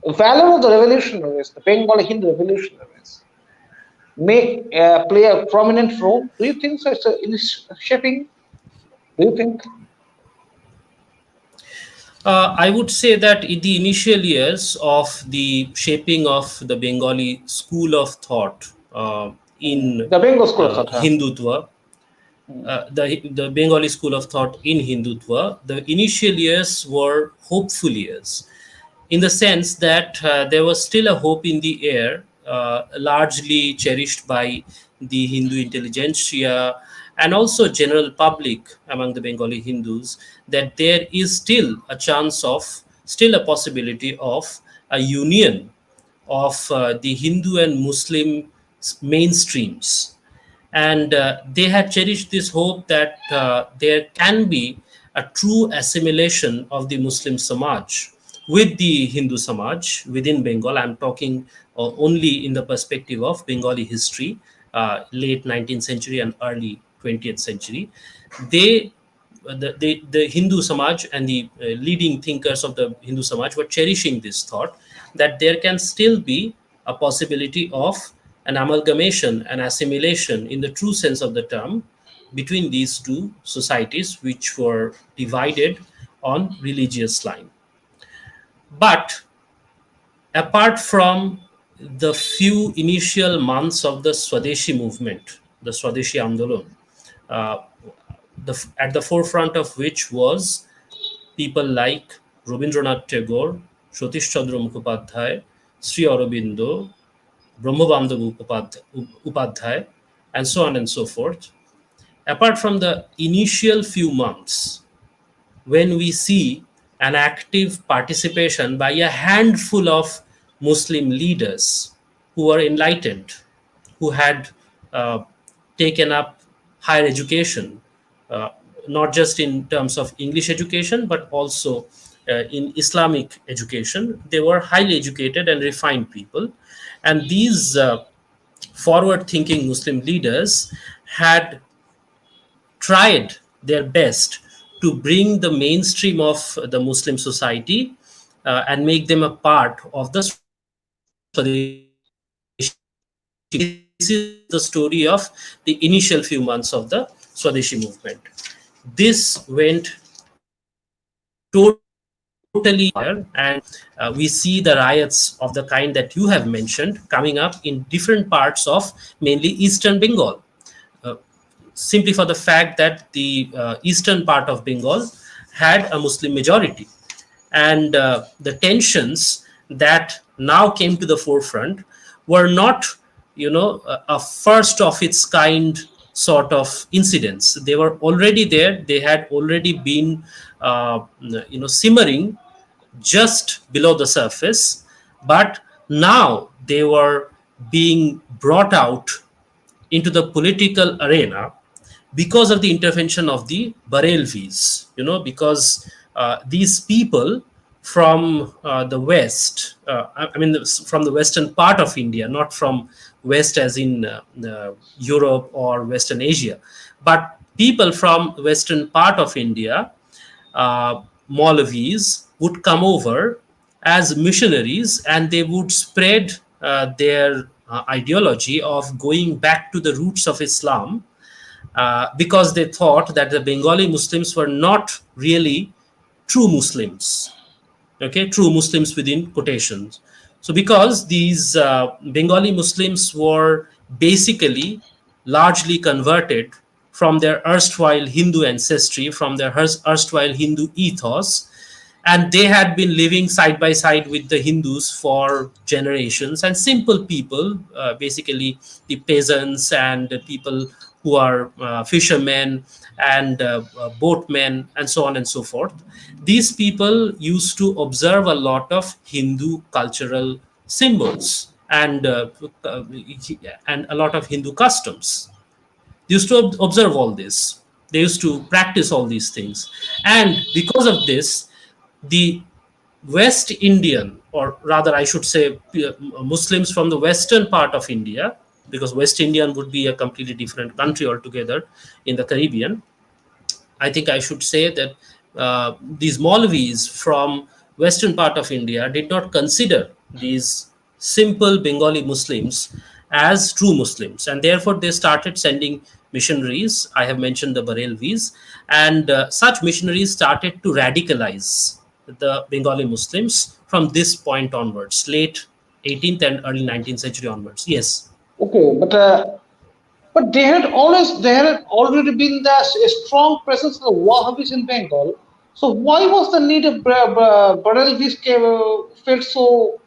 valor of the revolutionaries, the Bengali Hindu revolutionaries, make play a prominent role? Do you think so? It's in shaping. Do you think? I would say that in the initial years of the shaping of the Bengali school of thought in The Bengal school of thought. Hindutva, the Bengali school of thought in Hindutva, the initial years were hopeful years, in the sense that there was still a hope in the air, largely cherished by the Hindu intelligentsia and also general public among the Bengali Hindus, that there is still a chance of, still a possibility of a union of the Hindu and Muslim mainstreams. And they had cherished this hope that there can be a true assimilation of the Muslim Samaj with the Hindu Samaj within Bengal. I'm talking only in the perspective of Bengali history, late 19th century and early 20th century. They, the Hindu Samaj and the leading thinkers of the Hindu Samaj were cherishing this thought that there can still be a possibility of an amalgamation, an assimilation in the true sense of the term between these two societies which were divided on religious line. But apart from the few initial months of the Swadeshi movement, the Swadeshi Andolan, uh, at the forefront of which was people like Rabindranath Tagore, Satish Chandra Mukhopadhyay, Sri Aurobindo, Brahmabandhu Upadhyay, and so on and so forth. Apart from the initial few months, when we see an active participation by a handful of Muslim leaders who were enlightened, who had uh, taken up higher education, uh, not just in terms of English education, but also in Islamic education. They were highly educated and refined people. And these forward thinking Muslim leaders had tried their best to bring the mainstream of the Muslim society and make them a part of the Swadeshi movement. This is the story of the initial few months of the Swadeshi movement. This went totally and we see the riots of the kind that you have mentioned coming up in different parts of mainly eastern Bengal, uh, simply for the fact that the eastern part of Bengal had a Muslim majority. And the tensions that now came to the forefront were not, a first of its kind sort of incidents. They were already there. They had already been, simmering just below the surface, but now they were being brought out into the political arena because of the intervention of the Barelvis, because these people from the West, I mean, from the western part of India, not from West as in Europe or Western Asia, but people from western part of India, uh, Maulavis, would come over as missionaries, and they would spread their ideology of going back to the roots of Islam, because they thought that the Bengali Muslims were not really true Muslims. Okay, true Muslims within quotations. So, because these Bengali Muslims were basically largely converted from their erstwhile Hindu ancestry, from their erstwhile Hindu ethos, and they had been living side by side with the Hindus for generations, and simple people, basically the peasants and the people who are fishermen and boatmen and so on and so forth. These people used to observe a lot of Hindu cultural symbols uh, and a lot of Hindu customs. They used to observe all this. They used to practice all these things, and because of this, the West Indian, or rather, I should say, Muslims from the western part of India, because West Indian would be a completely different country altogether in the Caribbean. I think I should say that these Maulvis from western part of India did not consider these simple Bengali Muslims as true Muslims, and therefore they started sending missionaries. I have mentioned the Barelvis, and such missionaries started to radicalize the Bengali Muslims from this point onwards, late 18th and early 19th century onwards. Yes. Okay, but there had already been a strong presence of the Wahhabis in Bengal. So why was the need of Barelvis felt so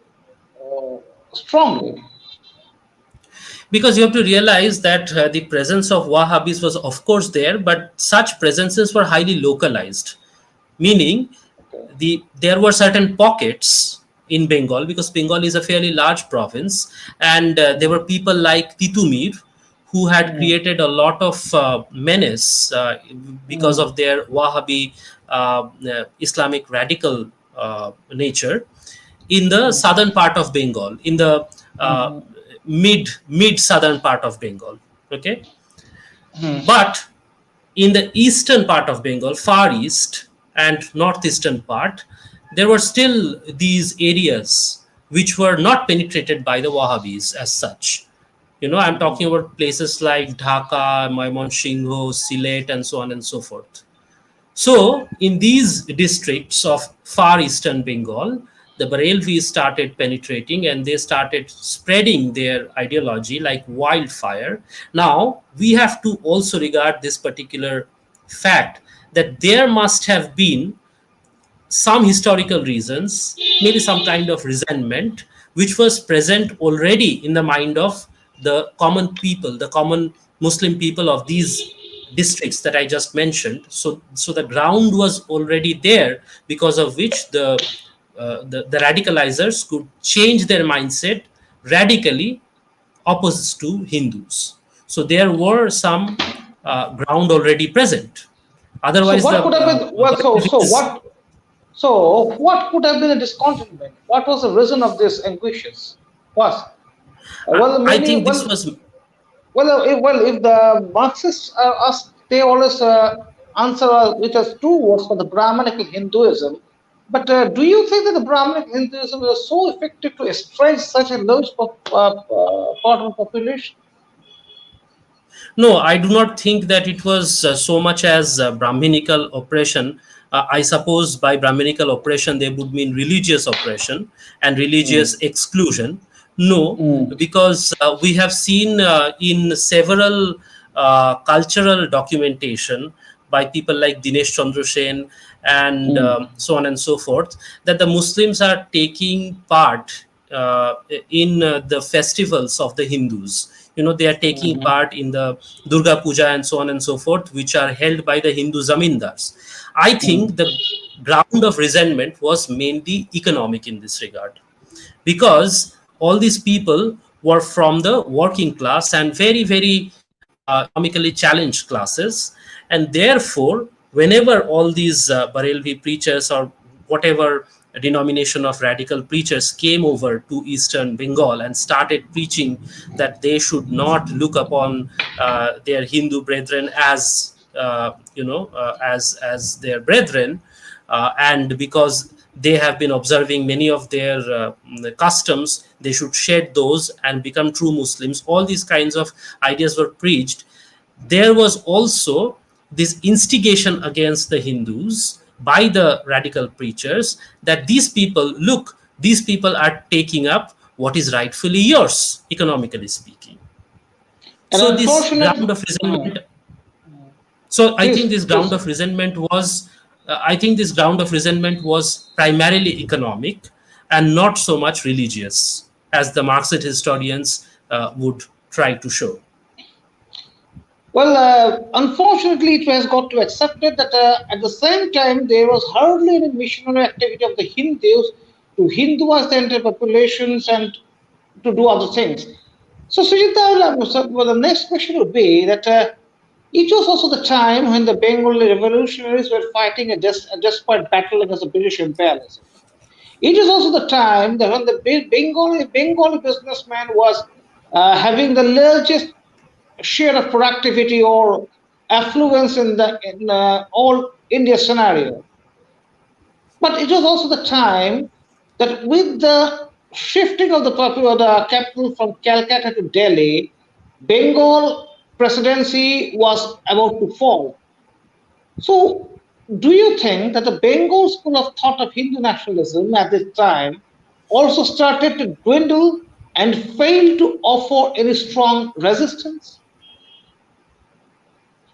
strongly? Because you have to realize that the presence of Wahhabis was, of course, there, but such presences were highly localized, meaning Okay. there were certain pockets in Bengal, because Bengal is a fairly large province, and there were people like Titumir who had Mm, created a lot of menace because mm, of their Wahhabi Islamic radical nature in the mm, southern part of Bengal, in the uh, mhm, mid southern part of Bengal. Okay, mm, but in the eastern part of Bengal, far east and northeastern part, there were still these areas which were not penetrated by the Wahhabis as such. I'm mhm, talking about places like Dhaka, Mymensingh, Sylhet, and so on and so forth. So, in these districts of far eastern Bengal, the Barelvis started penetrating, and they started spreading their ideology like wildfire. Now, we have to also regard this particular fact that there must have been some historical reasons, maybe some kind of resentment, which was present already in the mind of the common people, the common Muslim people of these districts that I just mentioned. So the ground was already there, because of which the radicalizers could change their mindset radically opposite to Hindus. So there were some ground already present. So Otherwise, the what could have been well? Barelvis. So what could have been the discontentment? What was the reason of this anguishes? Was well I maybe think this was if the Marxists are asked, they always answer with us two words for the Brahmanical Hinduism. But do you think that the Brahmanical Hinduism is so effective to estrange such a large part of the population? no. I do not think that it was so much as Brahminical oppression. I suppose by Brahminical oppression they would mean religious oppression and religious Mm, exclusion. No, mm, because we have seen in several cultural documentation by people like Dinesh Chandra Sen and mm, so on and so forth, that the Muslims are taking part in the festivals of the Hindus. They are taking mhm, part in the Durga Puja and so on and so forth, which are held by the Hindu zamindars. I think mm, the ground of resentment was mainly economic in this regard, because all these people were from the working class and very, very economically challenged classes. And therefore, whenever all these Barelvi preachers or whatever denomination of radical preachers came over to eastern Bengal and started preaching that they should not look upon their Hindu brethren as as their brethren, and because they have been observing many of their customs, they should shed those and become true Muslims. All these kinds of ideas were preached. There was also this instigation against the Hindus by the radical preachers that these people are taking up what is rightfully yours, economically speaking. And So this ground unfortunately, of resentment. So I think please, this ground please. of resentment was, primarily economic and not so much religious, as the Marxist historians would try to show. Well, unfortunately, it has got to accepted that at the same time there was hardly any missionary activity of the Hindus to Hinduize the entire populations and to do other things. So, Sujita, well, the next question would be that it was also the time when the Bengali revolutionaries were fighting a desperate battle against the British imperialism. It is also the time that when the Bengali businessman was having the largest share of productivity or affluence in all India scenario. But it was also the time that with the shifting of the capital from Calcutta to Delhi, Bengal presidency was about to fall. So, do you think that the Bengal school of thought of Hindu nationalism at this time also started to dwindle and failed to offer any strong resistance?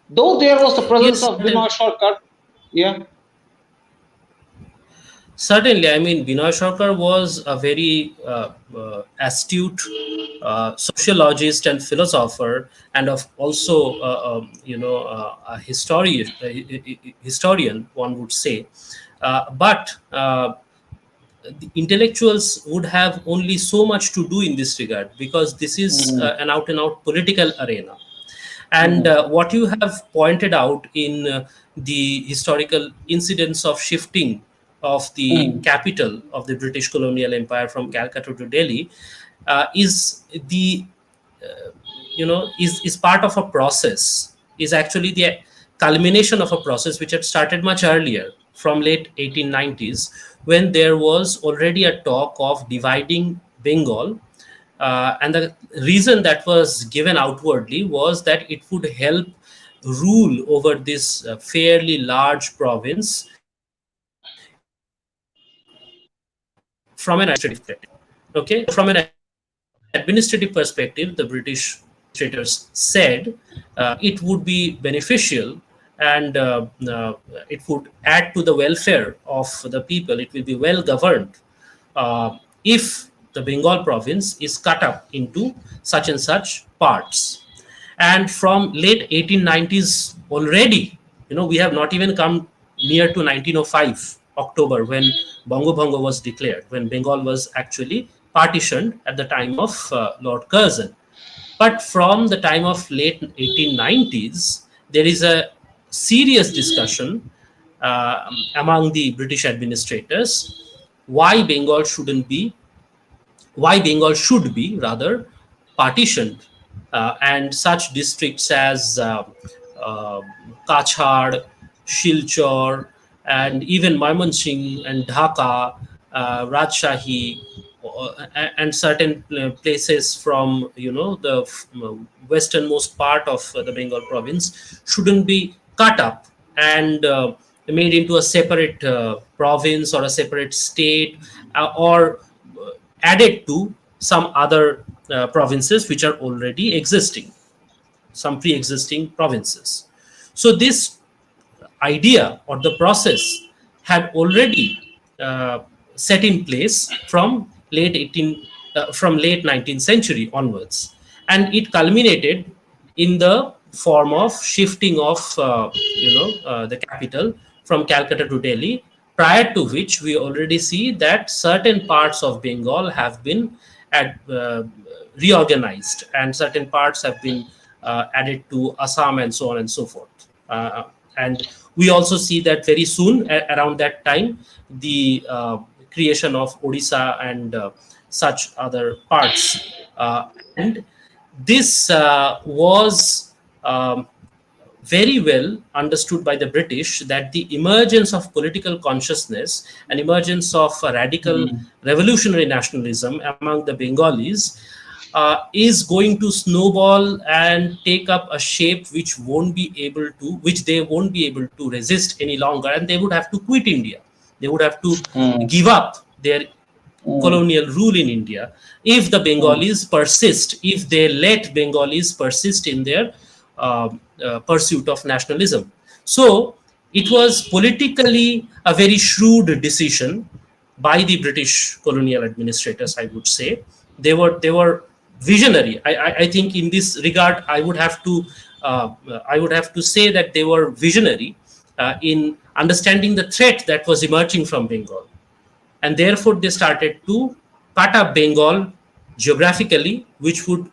Though there was the presence Yes, of Binoy Sarkar, yeah. certainly. I mean, Binoy Sarkar was a very astute sociologist and philosopher, and of also a historian, one would say. But the intellectuals would have only so much to do in this regard, because this is Mhm, an out and out political arena. And mhm, what you have pointed out in the historical incidents of shifting of the mhm, capital of the British colonial empire from Calcutta to Delhi is the is part of a process, is actually the culmination of a process which had started much earlier, from late 1890s, when there was already a talk of dividing Bengal. And the reason that was given outwardly was that it would help rule over this fairly large province from an administrative perspective. Okay, so from an administrative perspective, the British administrators said it would be beneficial, and it would add to the welfare of the people. It will be well governed if the Bengal province is cut up into such and such parts. And from late 1890s already, we have not even come near to 1905 October, when Bongo Bongo was declared, when Bengal was actually partitioned at the time of Lord Curzon. But from the time of late 1890s, there is a serious discussion among the British administrators why Bengal shouldn't be why Bengal should be rather partitioned, and such districts as uh, Kachhar, Shilchor, and even Mymensingh and Dhaka, Rajshahi, and certain places from the westernmost part of the Bengal province shouldn't be cut up and made into a separate province or a separate state, or added to some other provinces which are already existing, some pre-existing provinces. So this idea or the process had already uh, set in place from late 19th century onwards, and it culminated in the form of shifting of the capital from Calcutta to Delhi, prior to which we already see that certain parts of Bengal have been reorganized, and certain parts have been added to Assam and so on and so forth. And we also see that very soon, around that time, the creation of Odisha and such other parts. And this was very well understood by the British, that the emergence of political consciousness and emergence of radical revolutionary nationalism among the Bengalis is going to snowball and take up a shape which they won't be able to resist any longer, and they would have to quit India. They would have to give up their colonial rule in India if the Bengalis persist, if they let Bengalis persist in their pursuit of nationalism. So it was politically a very shrewd decision by the British colonial administrators, I would say. They were visionary. I think in this regard, I would have to say that they were visionary in understanding the threat that was emerging from Bengal, and therefore they started to cut up Bengal geographically, which would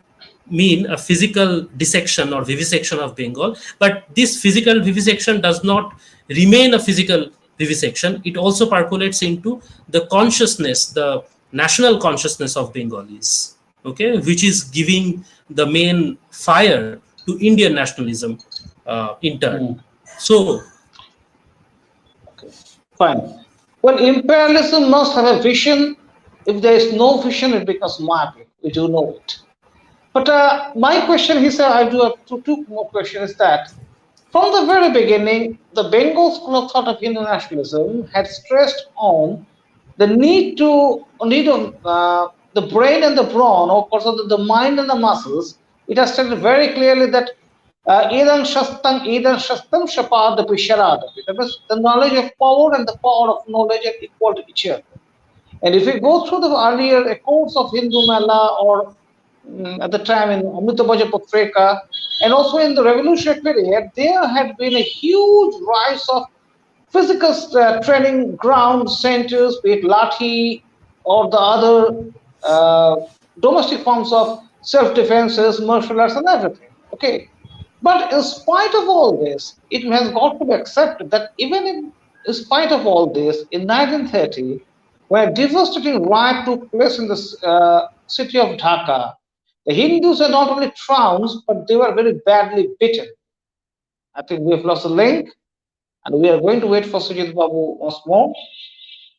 mean a physical dissection or vivisection of Bengal. But this physical vivisection does not remain a physical vivisection. It also percolates into the consciousness, the national consciousness of Bengalis, okay, which is giving the main fire to Indian nationalism in turn. So, fine. Well, imperialism must have a vision. If there is no vision, it becomes myopic. We do know it. But my question, he said, I do have two more questions. That from the very beginning, the Bengal school of thought of Hindu nationalism had stressed on the need of the brain and the brawn, or also the mind and the muscles. It has stated very clearly that Edan Shastam Shapad the Pisharad. That was the knowledge of power and the power of knowledge are equal to each other. And if we go through the earlier accounts of Hindu Mela, or at the time in Amritabaja Patrika, and also in the revolutionary period, there had been a huge rise of physical training ground centers, be it Lathi or the other domestic forms of self-defenses, martial arts, and everything. Okay. But in spite of all this, it has got to be accepted that even in spite of all this, in 1930, when a devastating riot took place in the city of Dhaka, the Hindus were not only trounced, but they were very badly beaten. I think we have lost the link, and we are going to wait for Sreejit Babu once more.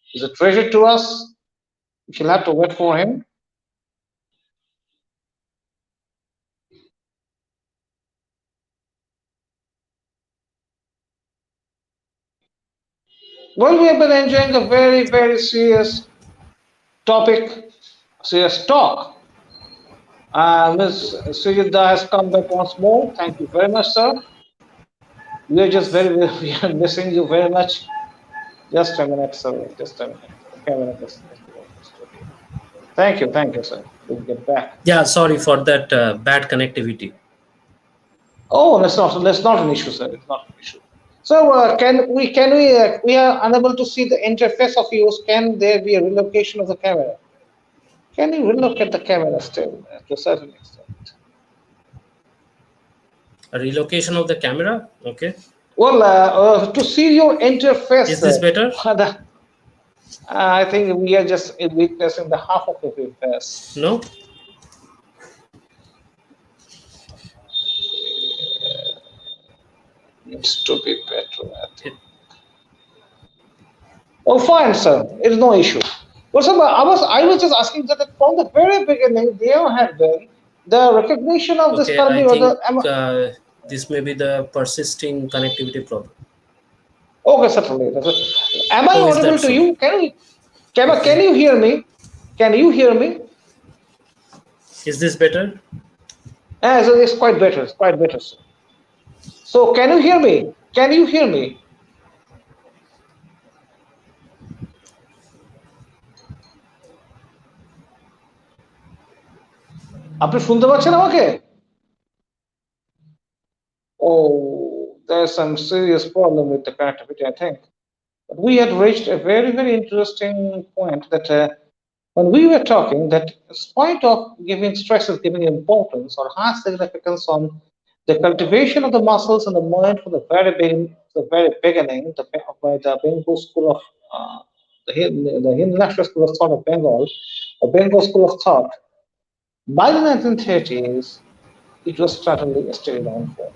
He's a treasure to us. We shall have to wait for him. Well, we have been enjoying a very, very serious topic, serious talk. Ms. Sreejit has come back once more. Thank you very much, sir. We are just we are missing you very much. Just a minute, sir. Just a minute. Okay, thank you, sir. We'll get back. Yeah, sorry for that bad connectivity. Oh, that's not an issue, sir. It's not an issue. So we are unable to see the interface of yours. Can there be a relocation of the camera? Can you relocate the camera still to a certain extent? A relocation of the camera? Okay. Well, to see your interface. Is this better? I think we are just witnessing the half of the face. No? Needs to be better, I think. Oh, fine, sir. It's no issue. Well, sir, I was just asking that from the very beginning, there had been the recognition of this I think this may be the persisting connectivity problem. Okay, certainly. Am I audible to you? Can you hear me? Can you hear me? Is this better? So it's quite better. It's quite better, sir. So can you hear me? Can you hear me? আপনি শুনতে পাচ্ছেন আমাকে? Oh, there's some serious problem with the connectivity, I think. But we had reached a very, very interesting point that When we were talking that in spite of giving stresses, giving importance or high significance on the cultivation of the muscles and the mind from the very beginning, by the Bengal School of the Hindu National School of Thought of Bengal, the Bengal School of Thought, by the 1930s, it was certainly a steady downfall.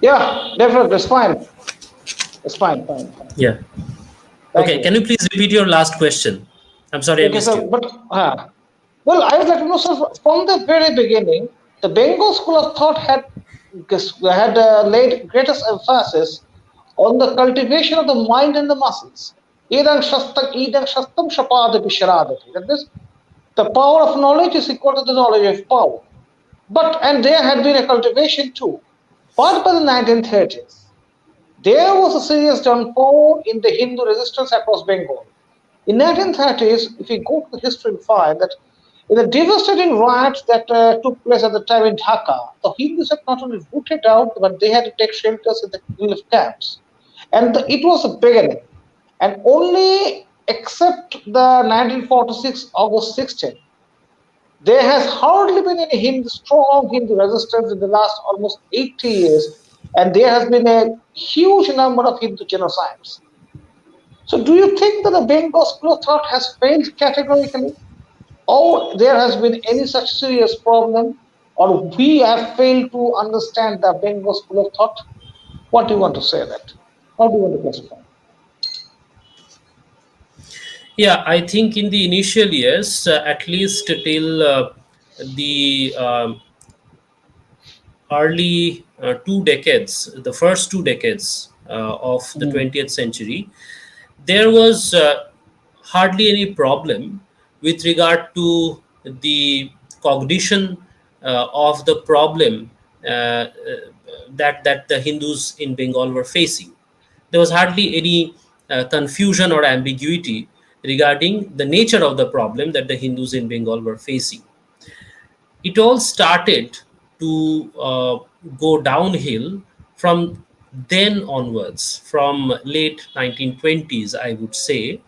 Yeah, definitely, it's fine. It's fine, fine, fine. Yeah. Thank Okay. you. Can you please repeat your last question? I'm sorry I Okay, missed so, you. but, well, I would like to know, so from the very beginning, the Bengal School of Thought had laid greatest emphasis on the cultivation of the mind and the muscles. Idam shastam shapada visharadati. That is, the power of knowledge is equal to the knowledge of power. And there had been a cultivation too. But by the 1930s, there was a serious downfall in the Hindu resistance across Bengal. In 1930s, if we go to the history, we find that in the devastating riots that took place at the time in Dhaka, the Hindus had not only rooted out, but they had to take shelters in the relief camps. It was a beginning. And only except the 1946 August 16, there has hardly been any strong Hindu resistance in the last almost 80 years, and there has been a huge number of Hindu genocides. So, do you think that the Bengal school of thought has failed categorically, or there has been any such serious problem, or we have failed to understand the Bengal school of thought? What do you want to say that? How do you want to classify? Yeah, I think in the initial years, at least till the early 2 decades, the first 2 decades of the Mm. 20th century, there was hardly any problem with regard to the cognition of the problem that the Hindus in Bengal were facing. There was hardly any confusion or ambiguity regarding the nature of the problem that the Hindus in Bengal were facing. It all started to go downhill from then onwards, from late 1920s, I would say,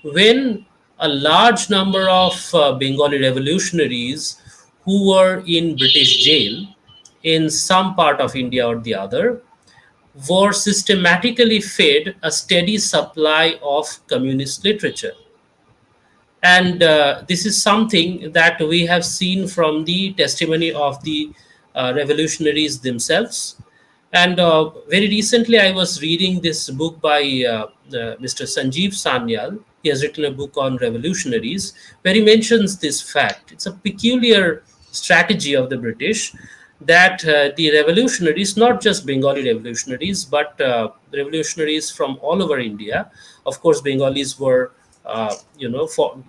when a large number of Bengali revolutionaries who were in British jail in some part of India or the other were systematically fed a steady supply of communist literature. And this is something that we have seen from the testimony of the revolutionaries themselves. And very recently, I was reading this book by Mr. Sanjeev Sanyal. He has written a book on revolutionaries where he mentions this fact. It's a peculiar strategy of the British that the revolutionaries, not just Bengali revolutionaries, but revolutionaries from all over India, of course, Bengalis were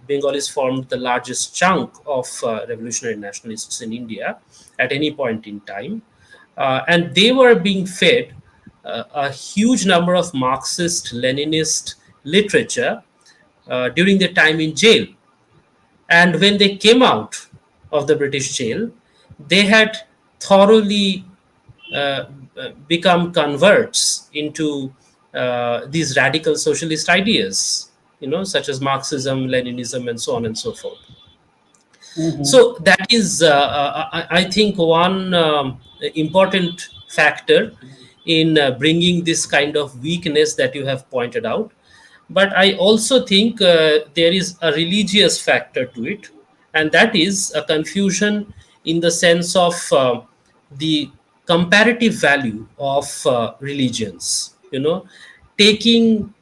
Bengalis formed the largest chunk of revolutionary nationalists in India at any point in time. And they were being fed a huge number of Marxist, Leninist literature during their time in jail. And when they came out of the British jail, they had thoroughly uh, become converts into these radical socialist ideas, such as Marxism, Leninism, and so on and so forth. Mhm. So that is, I think, one important factor in bringing this kind of weakness that you have pointed out. But I also think there is a religious factor to it, and that is a confusion in the sense of the comparative value of religions. Taking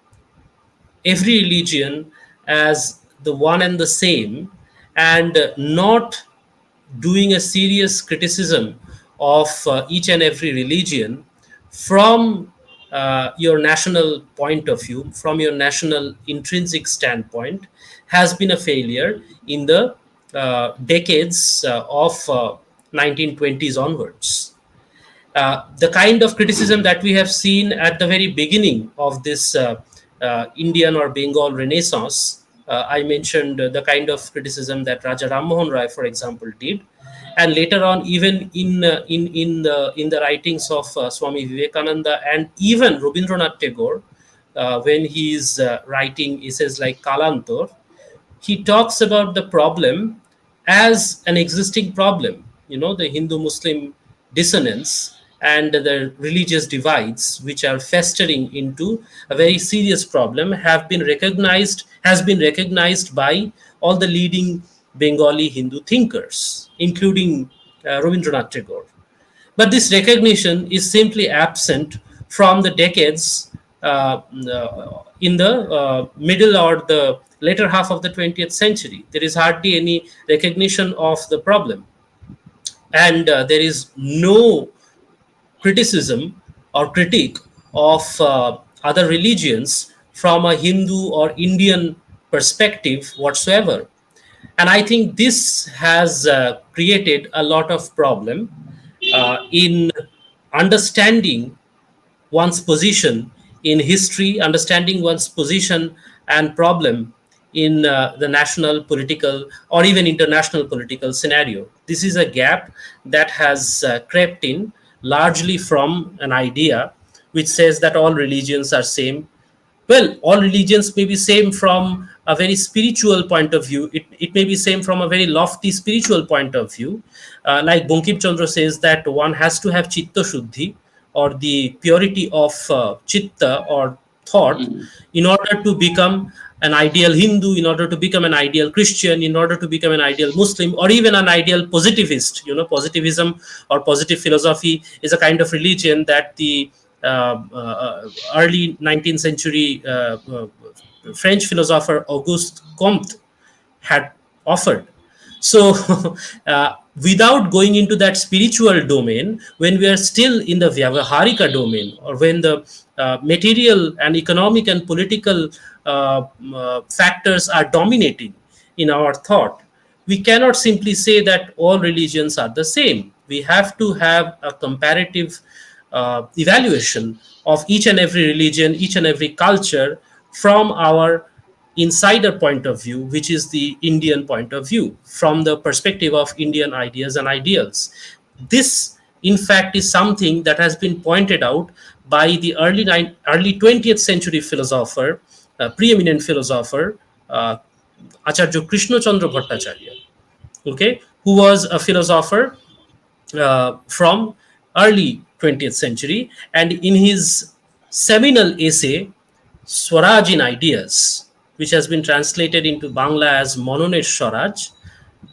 every religion as the one and the same, and not doing a serious criticism of each and every religion from your national point of view, from your national intrinsic standpoint, has been a failure in the decades of 1920s onwards. The kind of criticism that we have seen at the very beginning of this Indian or Bengal Renaissance. I mentioned the kind of criticism that Raja Ram Mohan Rai, for example, did, and later on, even in the writings of Swami Vivekananda and even Rabindranath Tagore, when he is writing essays like Kalantor, he talks about the problem as an existing problem. The Hindu Muslim dissonance and the religious divides, which are festering into a very serious problem, has been recognized by all the leading Bengali Hindu thinkers, including Rabindranath Tagore. But this recognition is simply absent from the decades in the middle or the later half of the 20th century. There is hardly any recognition of the problem. And there is no criticism or critique of other religions from a Hindu or Indian perspective whatsoever. And I think this has created a lot of problem in understanding one's position in history, understanding one's position and problem in the national political or even international political scenario. This is a gap that has crept in largely from an idea which says that all religions are same. Well, all religions may be same from a very spiritual point of view. It may be same from a very lofty spiritual point of view. Like Bankim Chandra says that one has to have chitta shuddhi, or the purity of chitta or thought, in order to become an ideal Hindu, in order to become an ideal Christian, in order to become an ideal Muslim, or even an ideal positivist. Positivism or positive philosophy is a kind of religion that the early 19th century French philosopher Auguste Comte had offered. So, without going into that spiritual domain, when we are still in the Vyavaharika domain, or when the material and economic and political factors are dominating in our thought, we cannot simply say that all religions are the same. We have to have a comparative evaluation of each and every religion, each and every culture from our insider point of view, which is the Indian point of view, from the perspective of Indian ideas and ideals. This, in fact, is something that has been pointed out by the early 20th century philosopher, preeminent philosopher, Acharya Krishna Chandra Bhattacharya, okay, who was a philosopher from early 20th century, and in his seminal essay Swaraj in Ideas, which has been translated into Bangla as Mononet Swaraj,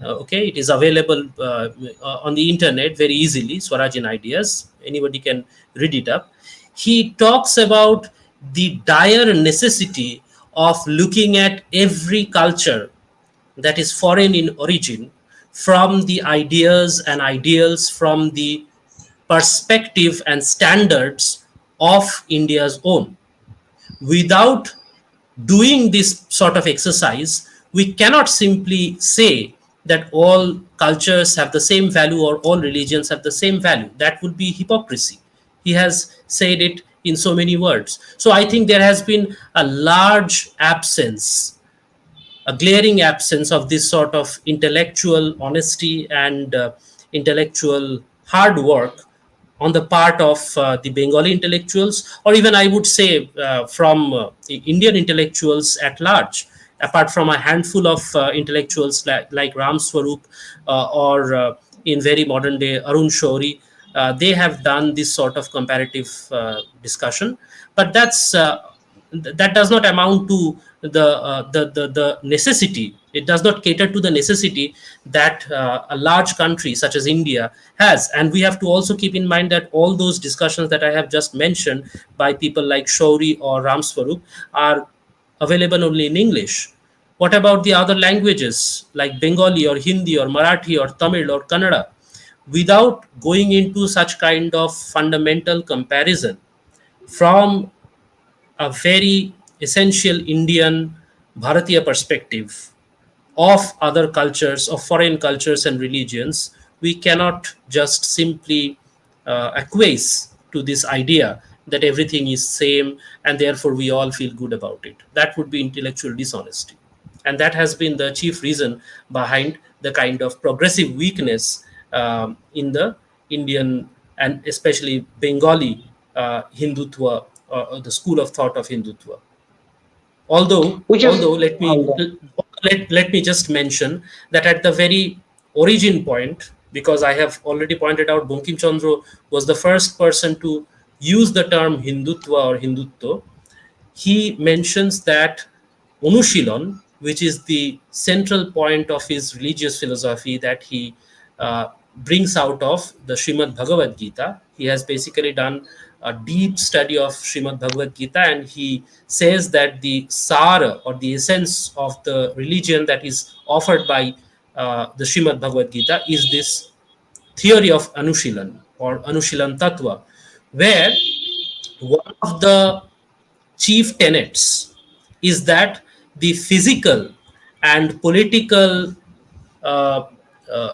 okay, it is available on the internet very easily, Swaraj in Ideas, anybody can read it up. He talks about the dire necessity of looking at every culture that is foreign in origin from the ideas and ideals, from the perspective and standards of India's own. Without doing this sort of exercise, we cannot simply say that all cultures have the same value or all religions have the same value. That would be hypocrisy. He has said it in so many words. So I think there has been a large absence, a glaring absence of this sort of intellectual honesty and intellectual hard work on the part of the Bengali intellectuals, or even I would say from Indian intellectuals at large, apart from a handful of intellectuals like Ram Swarup or in very modern day Arun Shourie. They have done this sort of comparative discussion, but that does not amount to the necessity. It does not cater to the necessity that a large country such as India has. And we have to also keep in mind that all those discussions that I have just mentioned by people like Shourie or Ram Swarup are available only in English. What about the other languages like Bengali or Hindi or Marathi or Tamil or Kannada? Without going into such kind of fundamental comparison from a very essential Indian Bharatiya perspective of other cultures, of foreign cultures and religions, we cannot just simply acquiesce to this idea that everything is same and therefore we all feel good about it. That would be intellectual dishonesty. And that has been the chief reason behind the kind of progressive weakness in the Indian and especially Bengali Hindutva the school of thought of Hindutva. Although, which is although let me just mention that at the very origin point, because I have already pointed out, Bankim Chandra was the first person to use the term Hindutva or Hindutva. He mentions that Anushilon, which is the central point of his religious philosophy that he brings out of the Srimad Bhagavad Gita. He has basically done a deep study of Srimad Bhagavad Gita, and he says that the sara or the essence of the religion that is offered by the Srimad Bhagavad Gita is this theory of Anushilan or Anushilan Tattva, where one of the chief tenets is that the physical and political uh,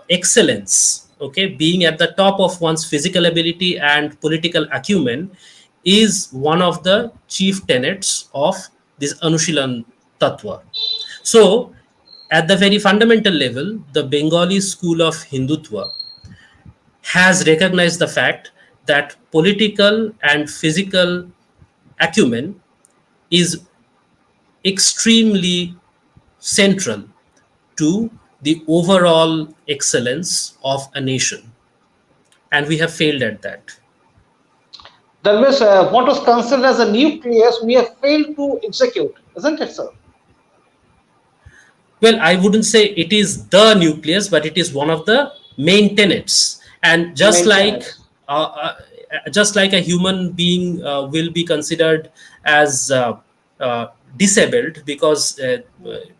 excellence, okay, being at the top of one's physical ability and political acumen, is one of the chief tenets of this Anushilan Tattva. So, at the very fundamental level, the Bengali school of Hindutva has recognized the fact that political and physical acumen is extremely central to the overall excellence of a nation. And we have failed at that. that means what was considered as a nucleus we have failed to execute, isn't it, sir? Well, I wouldn't say it is the nucleus, but it is one of the main tenets. And Maintenance. just like a human being will be considered as disabled because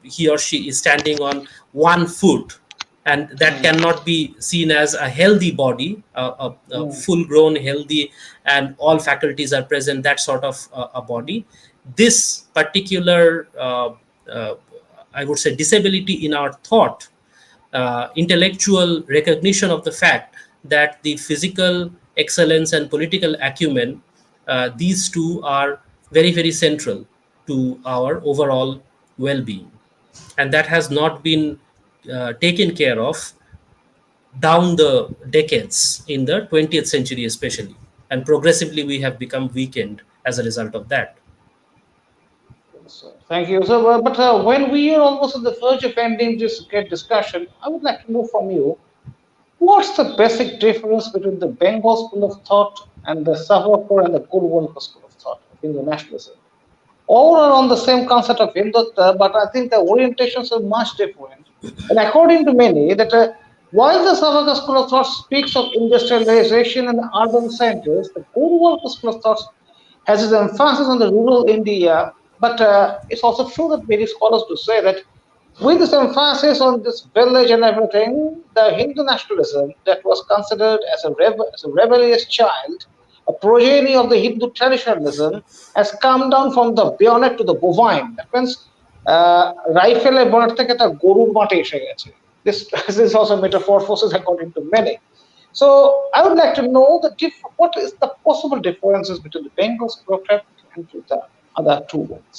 he or she is standing on one foot, and that Mm, cannot be seen as a healthy body, a mm, full grown healthy and all faculties are present, that sort of a body. This particular uh, I would say disability in our thought, intellectual recognition of the fact that the physical excellence and political acumen, these two are very, very central to our overall well being. And that has not been taken care of down the decades in the 20th century, especially. And progressively, we have become weakened as a result of that. yes, sir. Thank you. So, but when we are almost on the verge of ending this great discussion, I would like to know from you what's the basic difference between the Bengal school of thought and the Savarkar and the Gulwalkar school of thought of Hindu nationalism? All are on the same concept of Hindutva, but I think the orientations are much different. And according to many, that while the Savarkar school of thought speaks of industrialization and urban centers, the Gurwalkar school of thought has its emphasis on the rural India. But it's also true that many scholars do say that with this emphasis on this village and everything, the Hindu nationalism that was considered as a rebellious child, a progeny of the Hindu traditionalism, has come down from the bayonet to the bovine. That means রাইফেলে বনের থেকে তার গরুর মাঠে এসে গেছে. This is also metamorphosis according to many. So I would like to know what is the possible differences between the Bengal school of thought and the other two ones.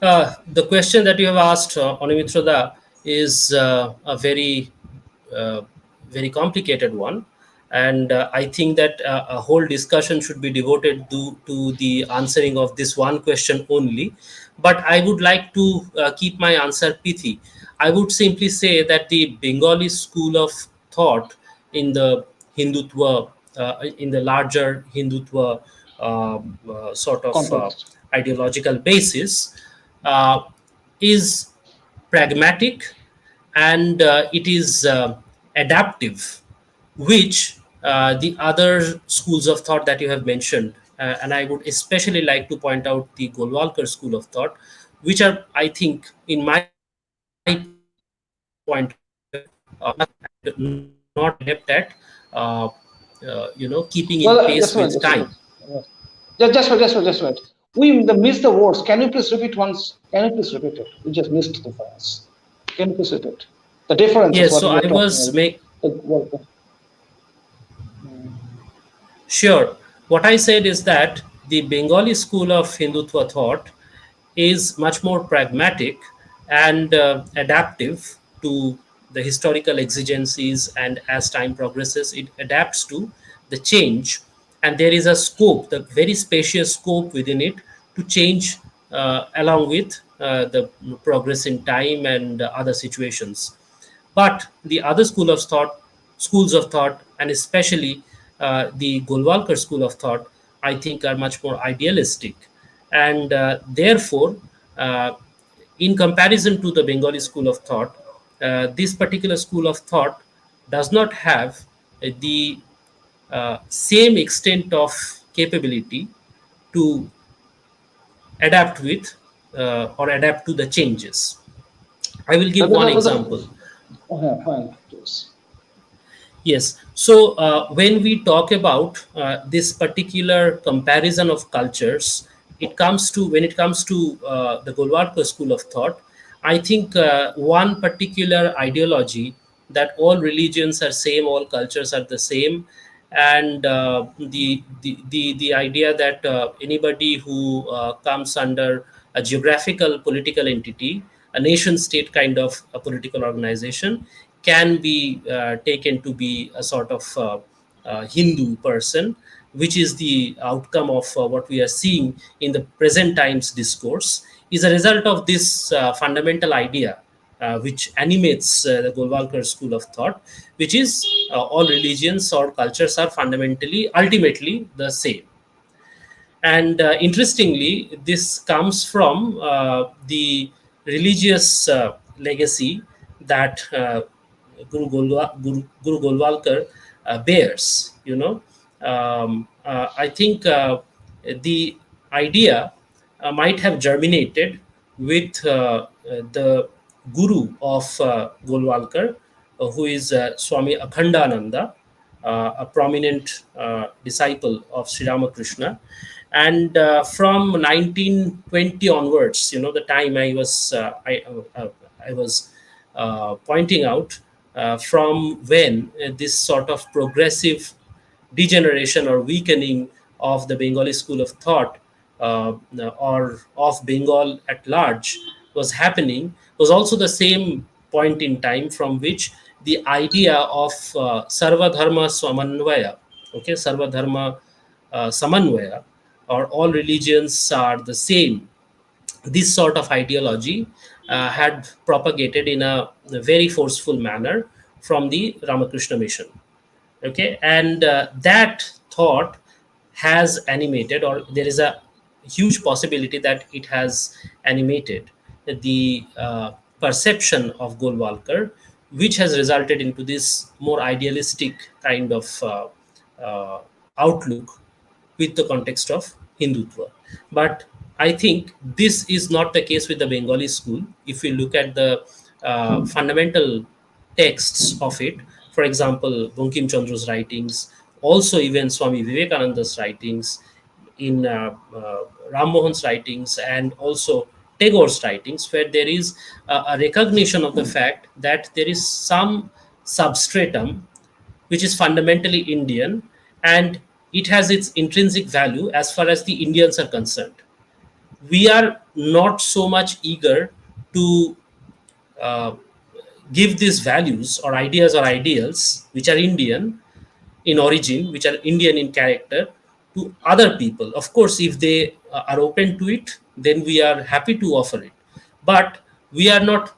The question that you have asked, Onimitroda, is a very, uh, very complicated one. And I think that a whole discussion should be devoted to the answering of this one question only. But I would like to keep my answer pithy. I would simply say that the Bengali school of thought in the Hindutva, in the larger Hindutva sort of Context. ideological basis, uh, is pragmatic, and it is adaptive, which the other schools of thought that you have mentioned, and I would especially like to point out the Golwalkar school of thought, which are, I think, in my point of view, not adept at keeping in Well, pace with just a minute. time. Just a minute. We missed the words. Can you please repeat once? Can you please repeat it? We just missed the phrase. Can you please repeat the differences? Yes, What so we are I talking was about. make What- Sure. What I said is that the Bengali school of Hindutva thought is much more pragmatic and adaptive to the historical exigencies, and as time progresses, it adapts to the change and there is a scope, the very spacious scope within it, to change along with the progress in time and other situations. But the other schools of thought, and especially the Golwalkar school of thought, I think are much more idealistic, and therefore, uh, in comparison to the Bengali school of thought, this particular school of thought does not have the same extent of capability to adapt with or adapt to the changes. I will give one example. Fine, please. Yes. So when we talk about this particular comparison of cultures, when it comes to the Golwalkar school of thought, I think one particular ideology, that all religions are same, all cultures are the same, and the idea that anybody who comes under a geographical political entity, a nation state kind of a political organization, can be taken to be a sort of Hindu person, which is the outcome of what we are seeing in the present times discourse, is a result of this fundamental idea which animates the Golwalkar school of thought, which is all religions or cultures are fundamentally, ultimately the same. And interestingly, this comes from the religious legacy that Guru Golwalkar bears. I think the idea might have germinated with the guru of Golwalkar, who is Swami Akhandananda, a prominent disciple of Sri Ramakrishna. And from 1920 onwards, the time I was pointing out, from when this sort of progressive degeneration or weakening of the Bengali school of thought, or of Bengal at large, was happening, was also the same point in time from which the idea of Sarva Dharma Samanvaya, okay, Sarva Dharma Samanvaya, or all religions are the same, this sort of ideology had propagated in a very forceful manner from the Ramakrishna mission. Okay, and that thought has animated, or there is a huge possibility that it has animated the perception of Golwalkar, which has resulted into this more idealistic kind of outlook with the context of Hindutva. But I think this is not the case with the Bengali school. If we look at the fundamental texts of it, for example, Bankim Chandra's writings, also even Swami Vivekananda's writings, in Ram Mohan's writings, and also Tagore's writings, where there is a recognition of the fact that there is some substratum which is fundamentally Indian, and it has its intrinsic value as far as the Indians are concerned. We are not so much eager to uh, give these values or ideas or ideals which are Indian in origin, which are Indian in character, to other people. Of course, if they are open to it, then we are happy to offer it. But we are not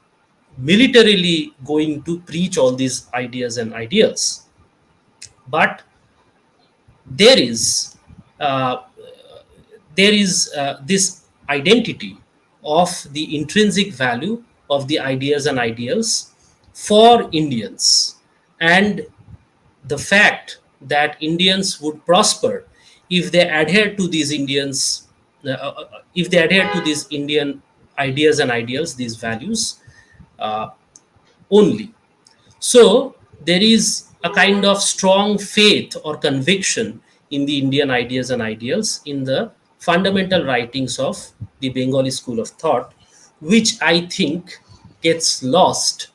militarily going to preach all these ideas and ideals. But there is uh, this identity of the intrinsic value of the ideas and ideals for Indians, and the fact that Indians would prosper if they adhere to these if they adhere to these Indian ideas and ideals, these values uh, only. So there is a kind of strong faith or conviction in the Indian ideas and ideals in the fundamental writings of the Bengali school of thought, which I think gets lost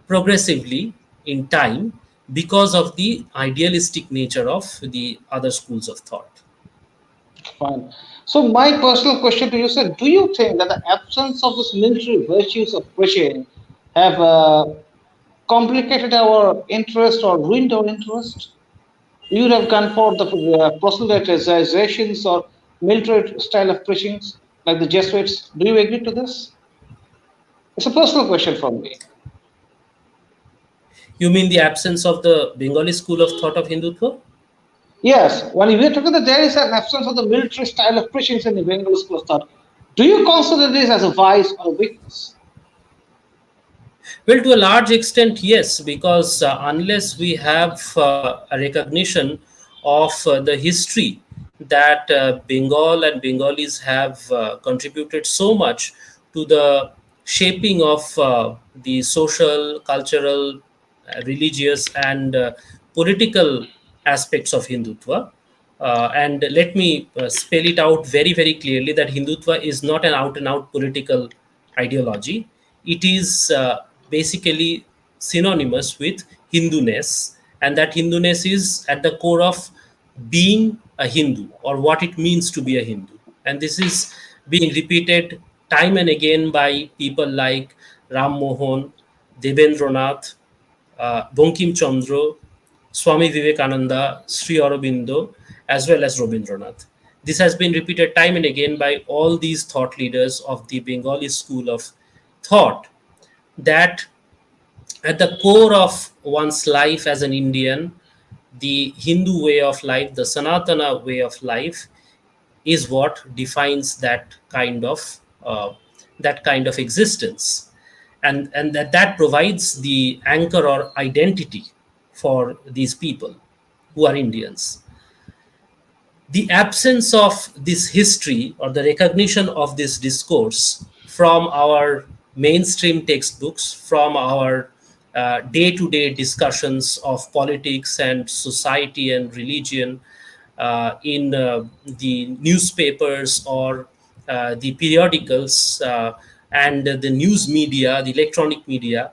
progressively in time because of the idealistic nature of the other schools of thought. Fine. So my personal question to you, sir, do you think that the absence of this military virtues of Britain have complicated our interest or ruined our interest? You would have gone for the proselytizations or military style of preachings like the Jesuits. Do you agree to this? It's a personal question from me. You mean the absence of the Bengali school of thought of Hindutva? Yes, when we are talking that there is an absence of the military style of preachings in the Bengal school of thought, do you consider this as a vice or a weakness? Well, to a large extent, yes, because unless we have a recognition of the history that Bengal and Bengalis have contributed so much to the shaping of the social, cultural, religious, and political aspects of Hindutva. And let me spell it out very, very clearly that Hindutva is not an out and out political ideology. It is basically synonymous with Hinduness, and that Hinduness is at the core of being a Hindu or what it means to be a Hindu. And this is being repeated time and again by people like Ram Mohan, Devendranath, Bankim Chandra, Swami Vivekananda, Sri Aurobindo, as well as Rabindranath. This has been repeated time and again by all these thought leaders of the Bengali school of thought, that at the core of one's life as an Indian, the Hindu way of life, the Sanatana way of life, is what defines that kind of existence, and that provides the anchor or identity for these people who are Indians. The absence of this history or the recognition of this discourse from our mainstream textbooks, from our day to day discussions of politics and society and religion in the newspapers or the periodicals and the news media, the electronic media,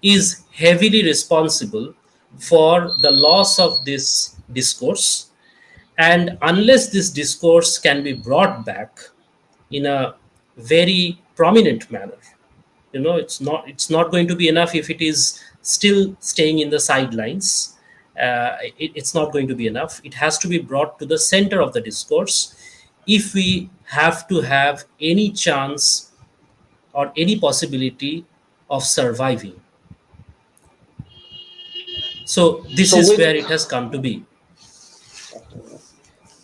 is heavily responsible for the loss of this discourse. And unless this discourse can be brought back in a very prominent manner, it's not going to be enough if it is still staying in the sidelines. It's not going to be enough. It has to be brought to the center of the discourse if we have to have any chance or any possibility of surviving. So this So is with where it has come to be.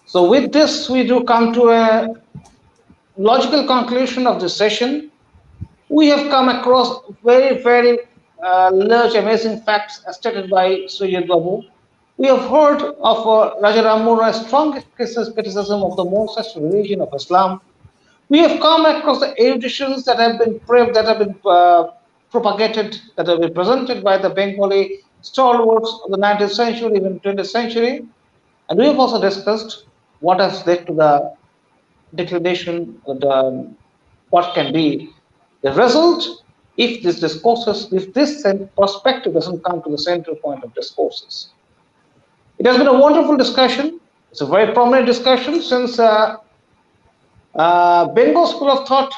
so with this, we do come to a logical conclusion of this session. We have come across very, very large, amazing facts as stated by Sreejit Babu. We have heard of Raja Ram Mohan Roy's strong criticism of the Mosaic religion of Islam. We have come across the eruditions that have been propagated, that have been presented by the Bengali stalwarts of the 19th century, even 20th century, and we have also discussed what has led to the declination, what can be the result if if this perspective doesn't come to the central point of discourses. It has been a wonderful discussion. It's a very prominent discussion since Bengal School of Thought.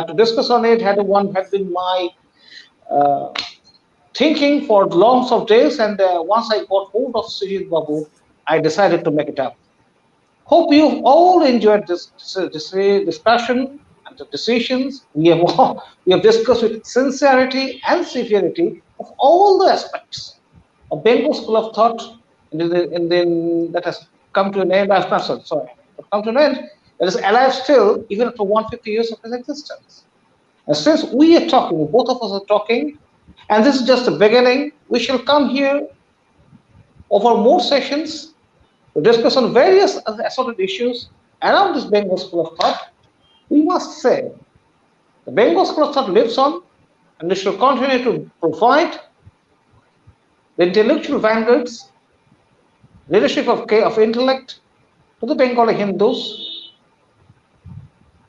To discuss on it had been my uh, thinking for longs of days, and once I got hold of Sujit Babu, I decided to make it up. Hope you all enjoyed this discussion and the decisions. We have discussed with sincerity and severity of all the aspects of Bengal School of Thought, that has come to an end. Sorry, come to an end. That is alive still, even after 150 years of its existence. And since we are talking, both of us are talking, and this is just the beginning, we shall come here over more sessions to discuss on various assorted issues around this Bengal School of Thought. We must say the Bengal School of Thought lives on, and we shall continue to provide the intellectual vanguards, leadership of intellect to the Bengali Hindus,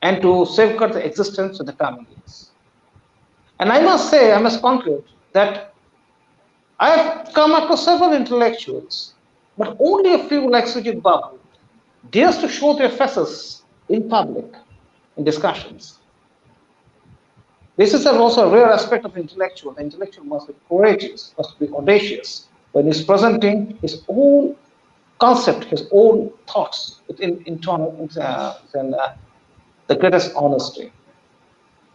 and to safeguard the existence of the coming years. And I must conclude that I have come across several intellectuals, but only a few like Sujit Babu dares to show their faces in public in discussions. This is also a rare aspect of intellectual. The intellectual must be courageous, must be audacious when he's presenting his own concept, his own thoughts within internal and the greatest honesty.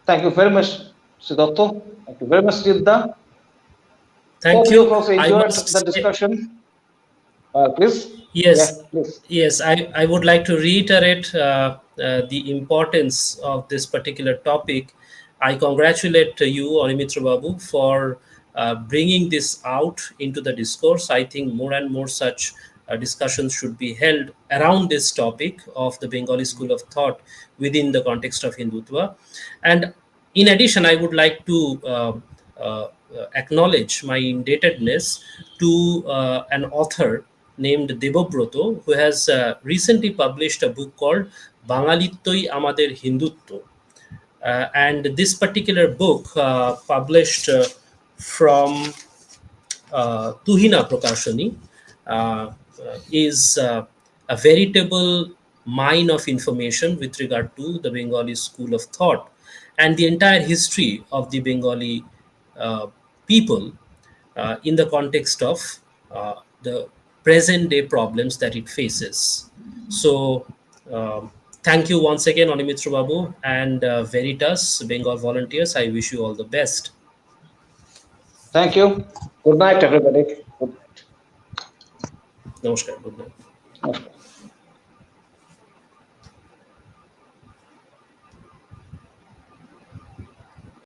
Thank you very much, Siddhartha. Thank you very much, Siddha. Thank Hope you you. also I enjoyed must the say, discussion. Please, yeah, yes, please. yes, I would like to reiterate the importance of this particular topic. I congratulate you, Arimitra Babu, for bringing this out into the discourse. I think more and more such discussions should be held around this topic of the Bengali school of thought within the context of Hindutva. And in addition, I would like to uh, acknowledge my indebtedness to an author named Devobroto, who has recently published a book called Bangalittoi Amader Hindutva. And this particular book, published from Tuhina Prakashani, is a veritable mine of information with regard to the Bengali school of thought and the entire history of the Bengali uh, people in the context of the present day problems that it faces. So, thank you once again, Animitra Babu and Veritas, Bengal volunteers. I wish you all the best. Thank you. Good night, everybody. Good Namaskar. Good night. night.